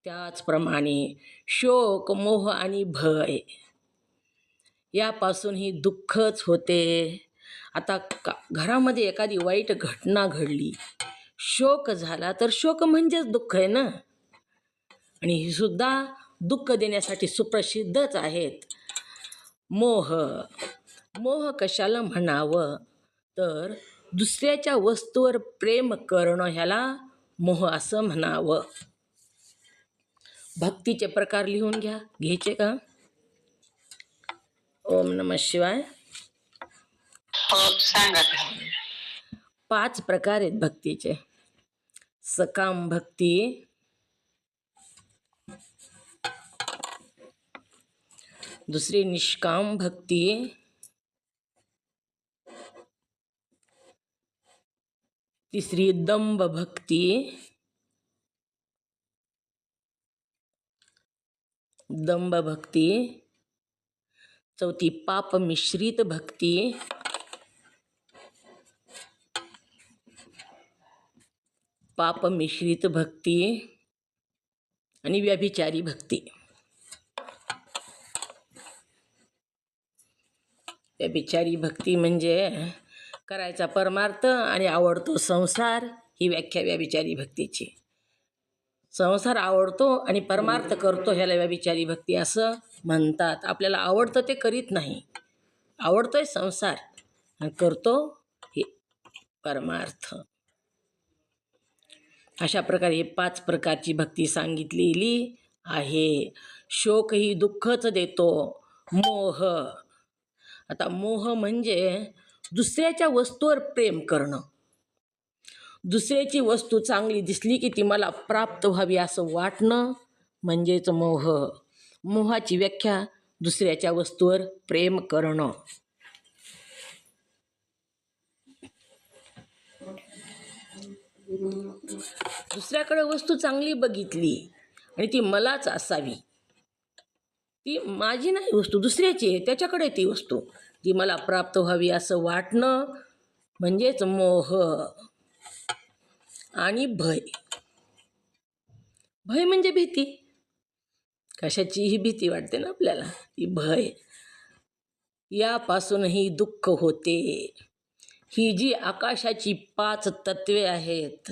त्याचप्रमाणे शोक, मोह आणि भय यापासूनही दुःखच होते. आता घरामध्ये एखादी वाईट घटना घडली, शोक झाला तर शोक म्हणजेच दुःख आहे ना. आणि ही सुद्धा दुःख देण्यासाठी सुप्रसिद्धच आहेत. मोह, मोह कशाला म्हणावं तर दुसऱ्याच्या वस्तूवर प्रेम करणं ह्याला मोह असं म्हणावं. भक्तीचे प्रकार लिहून घ्यायचे का? ओम नमः शिवाय. हो सांगा. 5 प्रकार आहेत भक्तीचे. सकाम भक्ती, दुसरी निष्काम भक्ती, तिसरी दंभ भक्ती, चौथी पाप मिश्रित भक्ती, आणि व्यभिचारी भक्ती. व्यभिचारी भक्ती म्हणजे करायचा परमार्थ आणि आवडतो संसार, ही व्याख्या व्यभिचारी भक्तीची. संसार आवडतो आणि परमार्थ करतो ह्याला व्यभिचारी भक्ती असं म्हणतात. आपल्याला आवडतं ते करीत नाही, आवडतोय संसार आणि करतो हे परमार्थ. अशा प्रकारे 5 प्रकारची भक्ती सांगितलेली आहे. शोक ही दुःखच देतो. मोह, आता मोह म्हणजे दुसऱ्याच्या वस्तूवर प्रेम करणं. दुसऱ्याची वस्तू चांगली दिसली की ती मला प्राप्त व्हावी असं वाटणं म्हणजेच मोह. मोहाची व्याख्या दुसऱ्याच्या वस्तूवर प्रेम करणं. दुसऱ्याकडे वस्तू चांगली बघितली आणि ती मलाच असावी, ती माझी नाही वस्तू, दुसऱ्याची आहे, त्याच्याकडे ती वस्तू, ती मला प्राप्त व्हावी असं वाटणं म्हणजेच मोह. आणि भय, भय म्हणजे भीती. कशाचीही भीती वाटते ना आपल्याला, ती भय. यापासूनही दुःख होते. ही जी आकाशाची 5 तत्वे आहेत,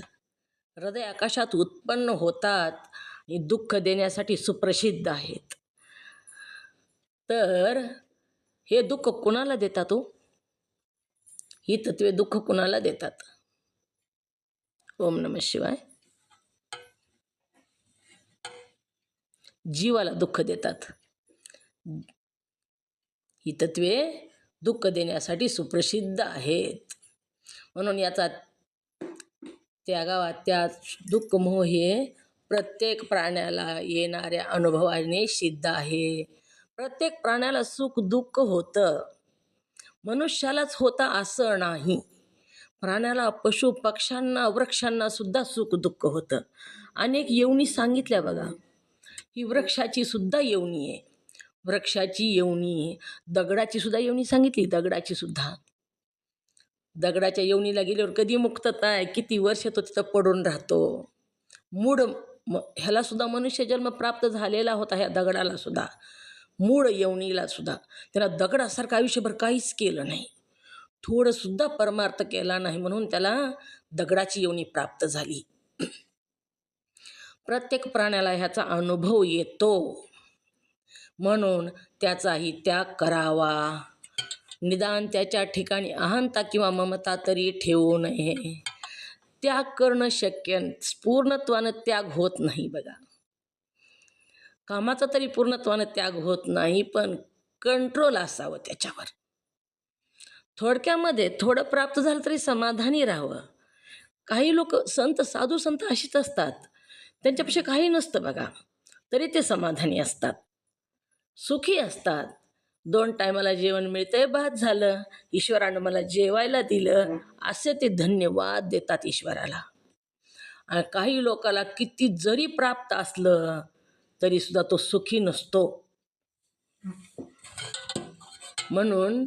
हृदय आकाशात उत्पन्न होतात आणि दुःख देण्यासाठी सुप्रसिद्ध आहेत. तर हे दुःख कोणाला देतात हो? ही तत्वे दुःख कोणाला देतात? ओम नमः शिवाय. जीवाला दुःख देतात. ही तत्वे दुःख देण्यासाठी सुप्रसिद्ध आहेत. म्हणून याचा त्यागावा, त्या दुःख मोह हे प्रत्येक प्राण्याला येणाऱ्या अनुभवाने सिद्ध आहे. प्रत्येक प्राण्याला सुख दुःख होतं, मनुष्यालाच होतं असं नाही. प्राण्याला, पशु पक्ष्यांना, वृक्षांना सुद्धा सुख दुःख होतं. अनेक योनी सांगितल्या बघा. ही वृक्षाची सुद्धा योनी आहे, वृक्षाची योनी, दगडाची सुद्धा योनी सांगितली, दगडाची सुद्धा. दगडाच्या योनीला गेल्यावर कधी मुक्तता आहे, किती वर्ष तो तिथं पडून राहतो. मूळ ह्याला सुद्धा मनुष्य जन्म प्राप्त झालेला होता, ह्या दगडाला सुद्धा, मूळ योनीला सुद्धा. त्याला दगडासारखं आयुष्यभर काहीच केलं नाही, थोडंसुद्धा परमार्थ केला नाही, म्हणून त्याला दगडाची योनी प्राप्त झाली. प्रत्येक प्राण्याला ह्याचा अनुभव येतो, म्हणून त्याचाही त्याग करावा. निदान त्याच्या ठिकाणी अहंता किंवा ममता तरी ठेवू नये. त्याग करणं शक्य, पूर्णत्वानं त्याग होत नाही बघा. कामाचा तरी पूर्णत्वानं त्याग होत नाही, पण कंट्रोल असावं त्याच्यावर. थोडक्यामध्ये थोडं प्राप्त झालं तरी समाधानी राहावं. काही लोक संत, साधू संत अशीच असतात, त्यांच्यापेक्षा काही नसतं बघा, तरी ते समाधानी असतात, सुखी असतात. 2 टायमाला जेवण मिळतंय, बाद झालं, ईश्वरानं मला जेवायला दिलं, असे ते धन्यवाद देतात ईश्वराला. आणि काही लोकाला किती जरी प्राप्त असलं तरी सुद्धा तो सुखी नसतो. म्हणून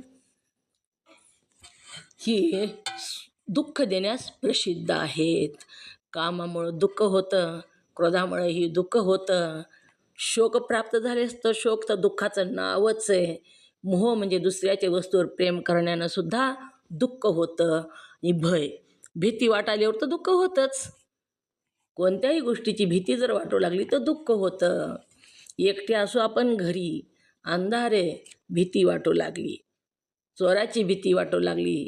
ही दुःख देण्यास प्रसिद्ध आहेत. कामामुळं दुःख होतं, क्रोधामुळेही दुःख होतं. शोक प्राप्त झालेस तर शोक तर दुःखाचं नावच आहे. मोह म्हणजे दुसऱ्याच्या वस्तूवर प्रेम करण्यानं सुद्धा दुःख होतं. आणि भय, भीती वाटाल्यावर तर दुःख होतंच. कोणत्याही गोष्टीची भीती जर वाटू लागली तर दुःख होतं. एकटे असू आपण घरी, अंधारे, भीती वाटू लागली, चोराची भीती वाटू लागली,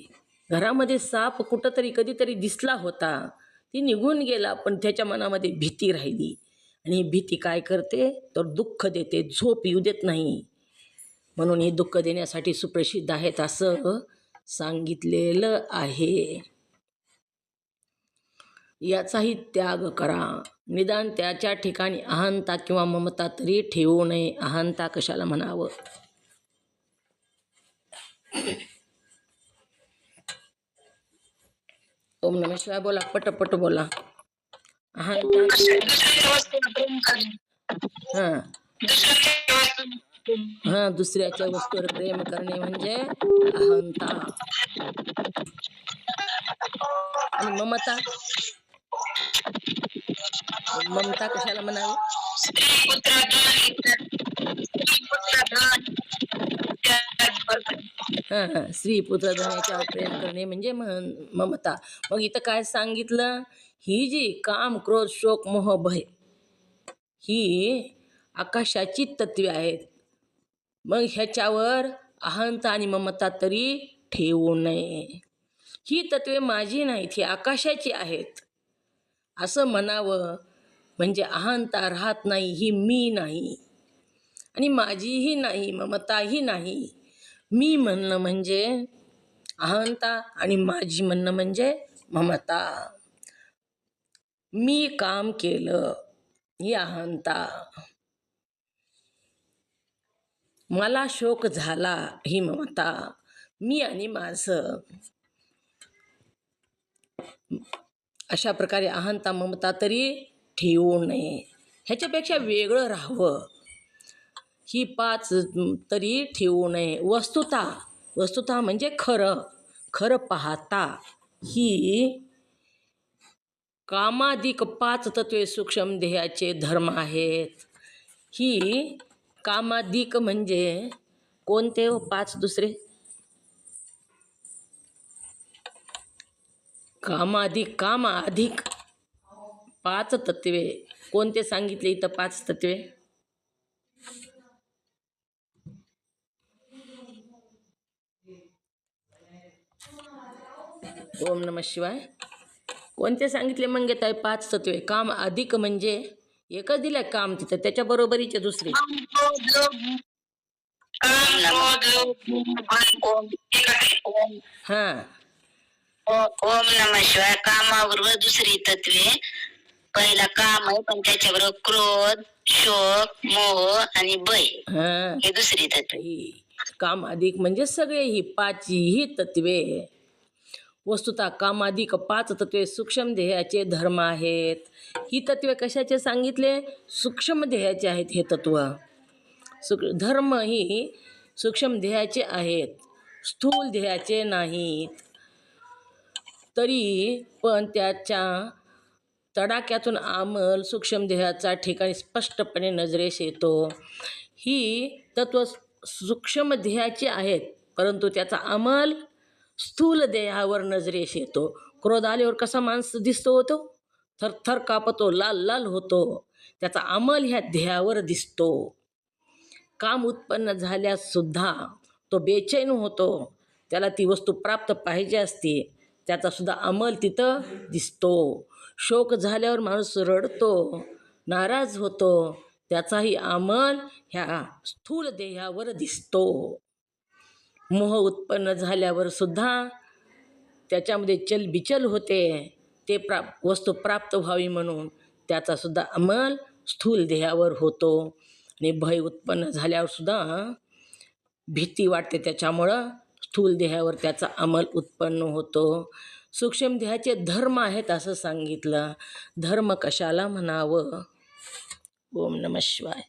घरामध्ये साप कुठंतरी कधीतरी दिसला होता, ती निघून गेला, पण त्याच्या मनामध्ये भीती राहिली. आणि भीती काय करते तर दुःख देते, झोप येऊ देत नाही. म्हणून हे दुःख देण्यासाठी सुप्रसिद्ध आहेत असं सांगितलेलं आहे. याचाही त्याग करा. निदान त्याच्या ठिकाणी अहंता किंवा ममता तरी ठेवू नये. अहंता कशाला म्हणावं? ओम नमः शिवाय बोला, पटपट बोला. अहंता, हां, दुसऱ्याच्या वस्तूवर प्रेम करणे म्हणजे अहंता. आणि ममता, ममता कशाला म्हणावी? हां, स्त्री पुत्र धन याच्यावर प्रेम करणे म्हणजे ममता. मग इथं काय सांगितलं? ही जी काम, क्रोध, शोक, मोह, भय ही आकाशाची तत्वे आहेत. मग ह्याच्यावर अहंता आणि ममता तरी ठेवू नये. ही तत्वे माझी नाहीत, ही आकाशाची आहेत. असं म्हणावं म्हणजे अहंता राहत नाही, ही मी नाही आणि माझीही नाही, ममताही नाही. मी म्हणणं म्हणजे अहंता आणि माझी म्हणणं म्हणजे ममता. मी काम केलं ही अहंता, मला शोक झाला ही ममता. मी आणि माझं, अशा प्रकारे अहंता ममता तरी ठेवू नये, ह्याच्यापेक्षा वेगळं राहावं. ही 5 तरी ठेवू नये. वस्तुता म्हणजे खरं पाहता ही कामाधिक 5 तत्वे सूक्ष्म देहाचे धर्म आहेत. ही कामाधिक म्हणजे कोणते हो 5 दुसरे? कामाधिक 5 तत्वे कोणते सांगितले इथं? 5 तत्वे ओम नमः शिवाय. कोणते सांगितले मंगेताई? 5 तत्वे. काम अधिक म्हणजे एकच दिलं काम तिथं, त्याच्या बरोबरीचे दुसरे. हां, ओम नमः शिवाय. कामाबरोबर दुसरी तत्वे. पहिला काम आहे, पण त्याच्याबरोबर क्रोध, शोक, मोह आणि भय हां. हे दुसरी तत्वे. ही काम अधिक म्हणजे सगळे ही 5 ही तत्वे. वस्तुतः कामाधिक 5 तत्वे सूक्ष्म देहाचे धर्म आहेत. ही तत्वे कशाचे सांगितले? सूक्ष्म देहाचे आहेत हे तत्व. धर्म ही सूक्ष्म देहाचे आहेत, स्थूल देहाचे नाहीत. तरी पण त्याच्या तडाख्यातून अंमल सूक्ष्म देहाचा ठिकाणी स्पष्टपणे नजरेस येतो. ही तत्व सूक्ष्म देहाची आहेत, परंतु त्याचा अंमल स्थूल देहावर नजरेस येतो. क्रोध आल्यावर कसा माणूस दिसतो होतो? थरथर कापतो, लाल लाल होतो. त्याचा अंमल ह्या देहावर दिसतो. काम उत्पन्न झाल्यास सुद्धा तो बेचैन होतो, त्याला ती वस्तू प्राप्त पाहिजे असते, त्याचा सुद्धा अंमल तिथं दिसतो. शोक झाल्यावर माणूस रडतो, नाराज होतो, त्याचाही अंमल ह्या स्थूल देहावर दिसतो. मोह उत्पन्न झाल्यावर सुद्धा त्याच्यामध्ये चलबिचल होते, ते वस्तू प्राप्त व्हावी म्हणून त्याचा सुद्धा अंमल स्थूल देहावर होतो. आणि भय उत्पन्न झाल्यावर सुद्धा भीती वाटते, त्याच्यामुळं स्थूल देहावर त्याचा अंमल उत्पन्न होतो. सूक्ष्म देहाचे धर्म आहेत असं सांगितलं. धर्म कशाला म्हणावं? ओम नमः शिवाय.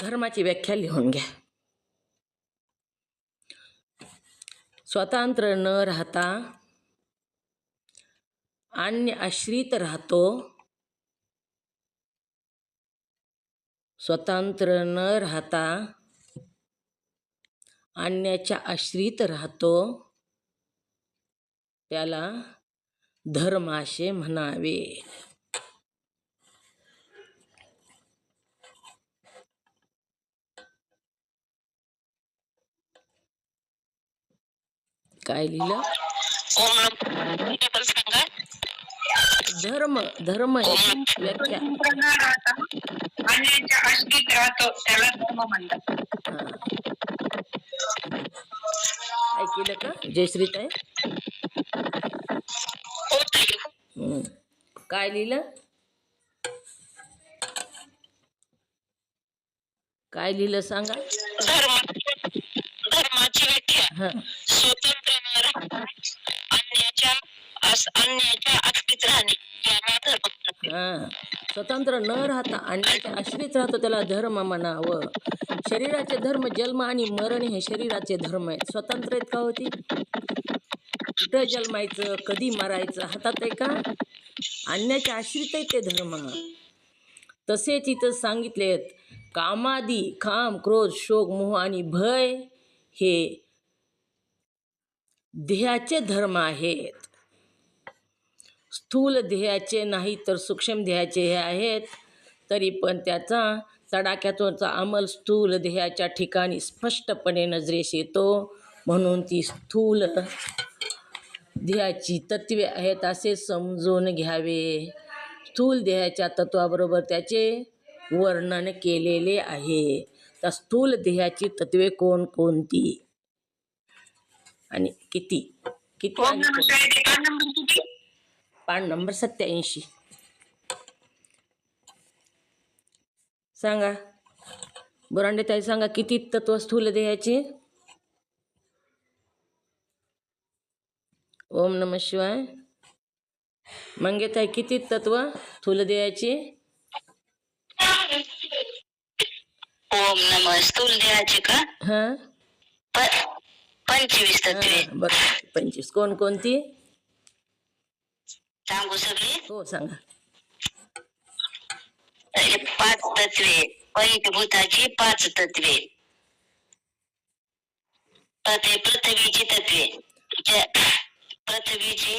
धर्माची व्याख्या लिहून घ्या. स्वतंत्र न राहता अन्य आश्रित राहतो. स्वतंत्र न राहता अन्याच्या आश्रित राहतो, त्याला धर्म असे म्हणावे. काय लिहिलं? सांगा. धर्म ही व्याख्या. अन्याच्या आश्रित राहतो त्याला धर्म म्हणतात. काय केलं का जयश्रीत आहे? काय लिहिलं? काय लिहिलं सांगा. धर्माची व्याख्या. स्वतंत्र न राहता अन्याच्या आश्रित राहणे याला धर्म म्हणतात. स्वतंत्र न राहता अन्याच्या आश्रित राहतो त्याला धर्म म्हणावं. शरीराचे धर्म जन्म आणि मरण हे शरीराचे धर्म आहेत. स्वतंत्र आहेत का होती? कुठं जन्मायचं, कधी मरायचं हातात आहे का? अन्याच्या आश्रित आहे ते धर्म. तसेच इथं सांगितलेत कामादी काम, क्रोध, शोक, मोह आणि भय हे देहाचे धर्म आहेत. स्थूल देहाचे नाही तर सूक्ष्म देहाचे हे आहेत. तरी पण त्याचा तडाख्याचा अंमल स्थूल देहाच्या ठिकाणी स्पष्टपणे नजरेस येतो. म्हणून ती स्थूल देहाची तत्वे आहेत असे समजून घ्यावे. स्थूल देहाच्या तत्वाबरोबर त्याचे वर्णन केलेले आहे. त्या स्थूल देहाची तत्वे कोणकोणती आणि किती किती ओम आणि नमः कोण? शिवाय ते पान नंबर किती? पान नंबर 87. सांगा बुरांडे ताई, सांगा किती तत्व स्थूल देहाची? ओम नमः शिवाय. मंगेताई, किती तत्व स्थूल देहाची? ओम नमः स्थूल देहाचे का? हां 25 तत्वे. हां बरं, 25. कोणकोणती? सांगू सगळे? हो सांगा. त्याचे 5 तत्वे. पंचभूताची 5 तत्वे. पृथ्वीची तत्वे. पृथ्वीची,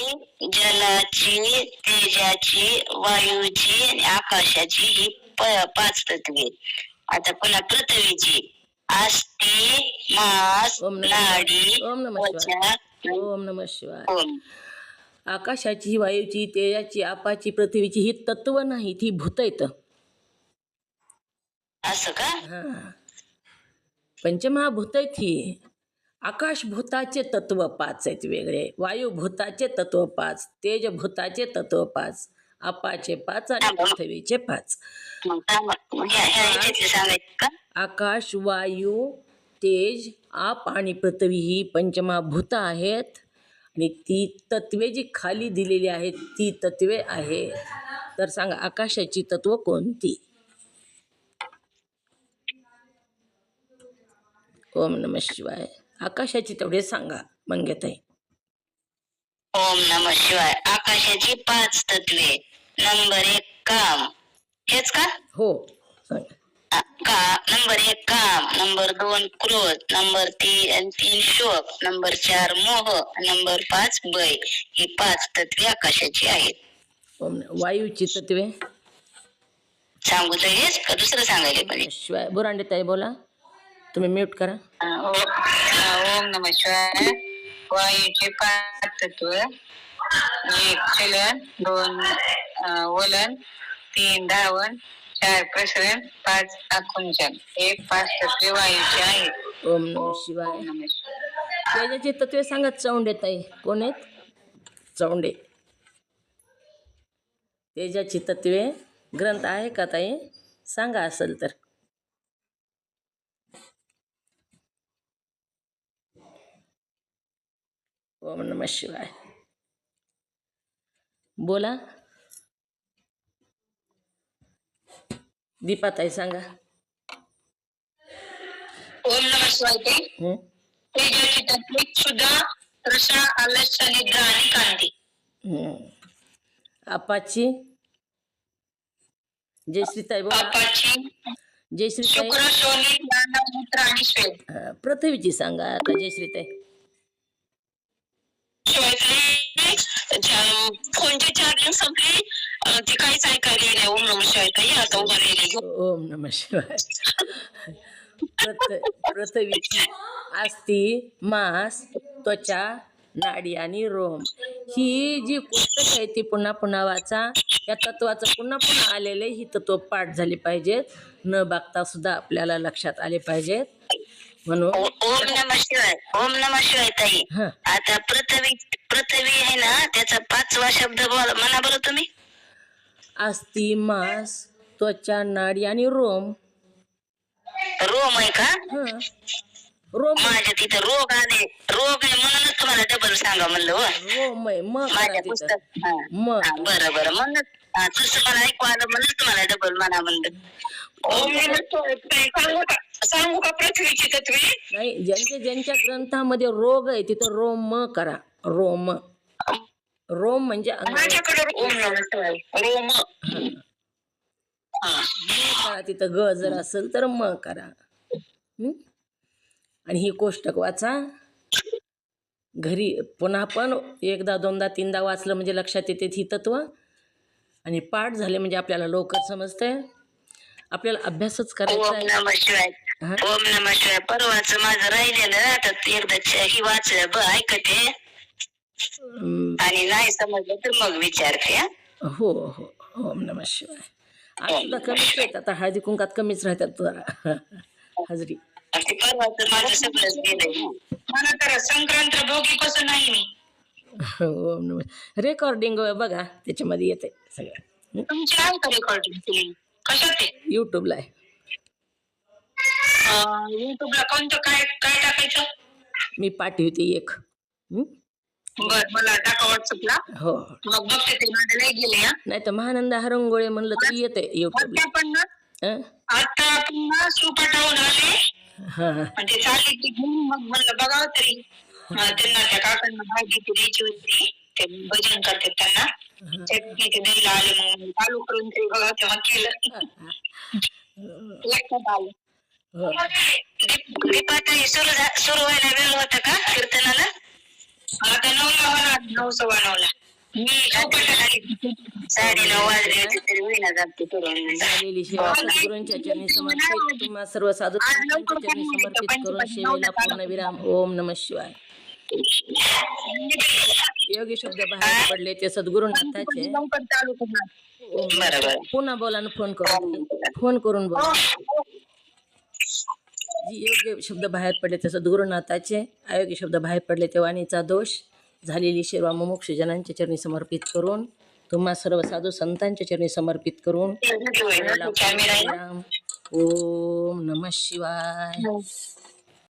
जलाची, तेजाची, वायूची आणि आकाशाची ही 5 तत्वे. आता पुन्हा पृथ्वीची अस्थि, मांस, ओम नमः नाडी, शिवाय. ओम नमः शिवाय. त्वचा. ओम नमः शिवाय. ओम. आकाशाची, वायूची, तेजाची, आपाची, पृथ्वीची ही तत्व नाही, ती भूत आहेत. असं का? हां पंचमहाभूत आहेत ही. आकाशभूताचे तत्व 5 आहेत वेगळे, वायुभूताचे तत्व 5, तेजभूताचे तत्व 5, आपाचे 5 आणि पृथ्वीचे 5. ह्याच्यातले सांगायचे का? आकाश, वायू, तेज, आप आणि पृथ्वी ही पंचमहाभूत आहेत आणि ती तत्वे जी खाली दिलेली आहेत ती तत्वे आहेत. तर सांगा आकाशाची तत्व कोणती? ओम नमः शिवाय. आकाशाची तेवढे सांगा मंगेताई. ओम नमः शिवाय. आकाशाची 5 तत्वे. नंबर 1 काम. हेच का? हो सांगा. नंबर 1 काम, नंबर 2 क्रोध, नंबर 3 शोक, नंबर 4 मोह, नंबर 5 भय. ही 5 तत्वे आकाशाची आहेत. ओम वायूची तत्वे सांगू हेच का दुसरं सांगायला पाहिजे? शिवाय. बुरांडे ताई बोला, तुम्ही म्यूट करा. ओम नमः शिवाय. वायूचे 5 तत्व. 1 चलन, 2 वलन, 3 धावन, 4 प्रसरण, 5 आकुंचन. हे 5 तत्वे वायूचे आहेत. ओम नमः शिवाय. तेजाची तत्वे सांगा चौंडे ताई. कोण आहेत? चौंडे. तेजाची तत्वे ग्रंथ आहे का ताई? सांगा असेल तर. ओम नमः शिवाय. बोला दीपाताई सांगा. ओम नमः शिवाय. तेजाची तत्वे क्षुधा, तृषा, आलस्य, निद्रा आणि कांती. आपाची जयश्रीताई बोला. पापाची जयश्रीताई. शुक्र, शोणी, ज्ञान, मूत्र आणि श्वेत. पृथ्वीची सांगा आता जयश्रीताई. फोनची चार्जिंग संपली, ती काहीच ऐकायला नाही. ओम नमः शिवाय ताई आता उभारलेली. ओम नमः शिवाय. पृथ्वीची अस्थि, मांस, त्वचा, नाडी आणि रोम. ही जी पुस्तक आहे ती पुन्हा पुन्हा वाचा. या तत्वाचं पुन्हा पुन्हा आलेले ही तत्व पाठ झाली पाहिजेत, न बघता सुद्धा आपल्याला लक्षात आले पाहिजेत. म्हणून ओम नमः शिवाय. ओम नमः शिवाय ताई. आता पृथ्वी आहे ना, त्याचा 5वा शब्द म्हणा बरं तुम्ही. अस्थि, मांस, त्वचा, नाडी आणि रोम. रोम आहे का? रोम. माझ्या तिथं रोग आहे म्हणूनच तुम्हाला डबल सांगा म्हणलं. रोम आहे माझ्या पुस्तक. बरं बरं म्हणून तसं मला ऐकू आलं म्हणून तुम्हाला डबल म्हणा म्हणलं. सांगू का पृथ्वीची तत्वे? नाही, ज्यांच्या ग्रंथामध्ये रोग आहे तिथं रोम करा. रोम. रोम म्हणजे माझ्याकडे रोम करा तिथं. ग जर असेल तर म करा. आणि ही कोष्टक वाचा घरी. पुन्हा पण 1दा 2दा 3दा वाचलं म्हणजे लक्षात येते ही तत्व. आणि पाठ झाले म्हणजे आपल्याला लवकर समजतंय. आपल्याला अभ्यासच करायचा आहे. हा ओम नमः शिवाय परवाच माझं राहिलेलं आता ते एकदा ही वाचलं ऐकते आणि नाही समजलं तर मग विचारते हा. हो हो ओम नमः शिवाय. आज ओम सुद्धा नमः कमीच शिवाय. आहेत, आता हळदी कुंकात कमीच राहतात जरा हजरी. ते परवाच माझं सगळंच गेलंय. मला तर संक्रांत भोगी कसं नाही मी. ओम नमः. रेकॉर्डिंग बघा त्याच्यामध्ये येते सगळं. तुमची आहे का रेकॉर्डिंग कशात ते यूट्यूबला आहे. युट्यूबला कोणतं काय काय टाकायचं. मी पाठवते एक. हं? बर मला टाका व्हॉट्सअपला. हो मग बघते ते माझं नाही गेले हा. नाही तर महानंद हरंगोळे म्हणलं तरी येते यूट्यूबला. आता आपण ना हं? आता आपण ना सुपाटावून आले हा म्हणजे चालली की घेऊन मग म्हणलं बघावं तरी त्यांना त्या काकांना भाजी द्यायची होती ते भजन करतात त्यांना चटणी ते द्यायला आले मग चालू करून ते बघा तेव्हा केलं लक्षात आलं. हो. दीपाताई सुरू व्हायला वेळ होता का कीर्तनाला. आता 9ला होणार 9:15 मी झोपायला आली 9:30 वाजले तरी होईना जाते झालेली सेवा सद्गुरूंच्या चरणी समर्पित. तुम्हा सर्व साधू संतांच्या चरणी समर्पित करून सेवेला पूर्णविराम. ओम नमः शिवाय. योगी शब्द बाहेर पडले ते सद्गुरुनाथाचे. लवकर चालू करणार. बरोबर. पुन्हा बोला ना, फोन करून बोला. जी योग्य शब्द बाहेर पडले ते सद्गुरुनाथाचे, अयोग्य शब्द बाहेर पडले ते वाणीचा दोष. झालेली सेवा मुमुक्षु जनांच्या चरणी समर्पित करून तुम्हा सर्व साधू संतांच्या चरणी समर्पित करून सेवेला पूर्णविराम. ओम नमः शिवाय.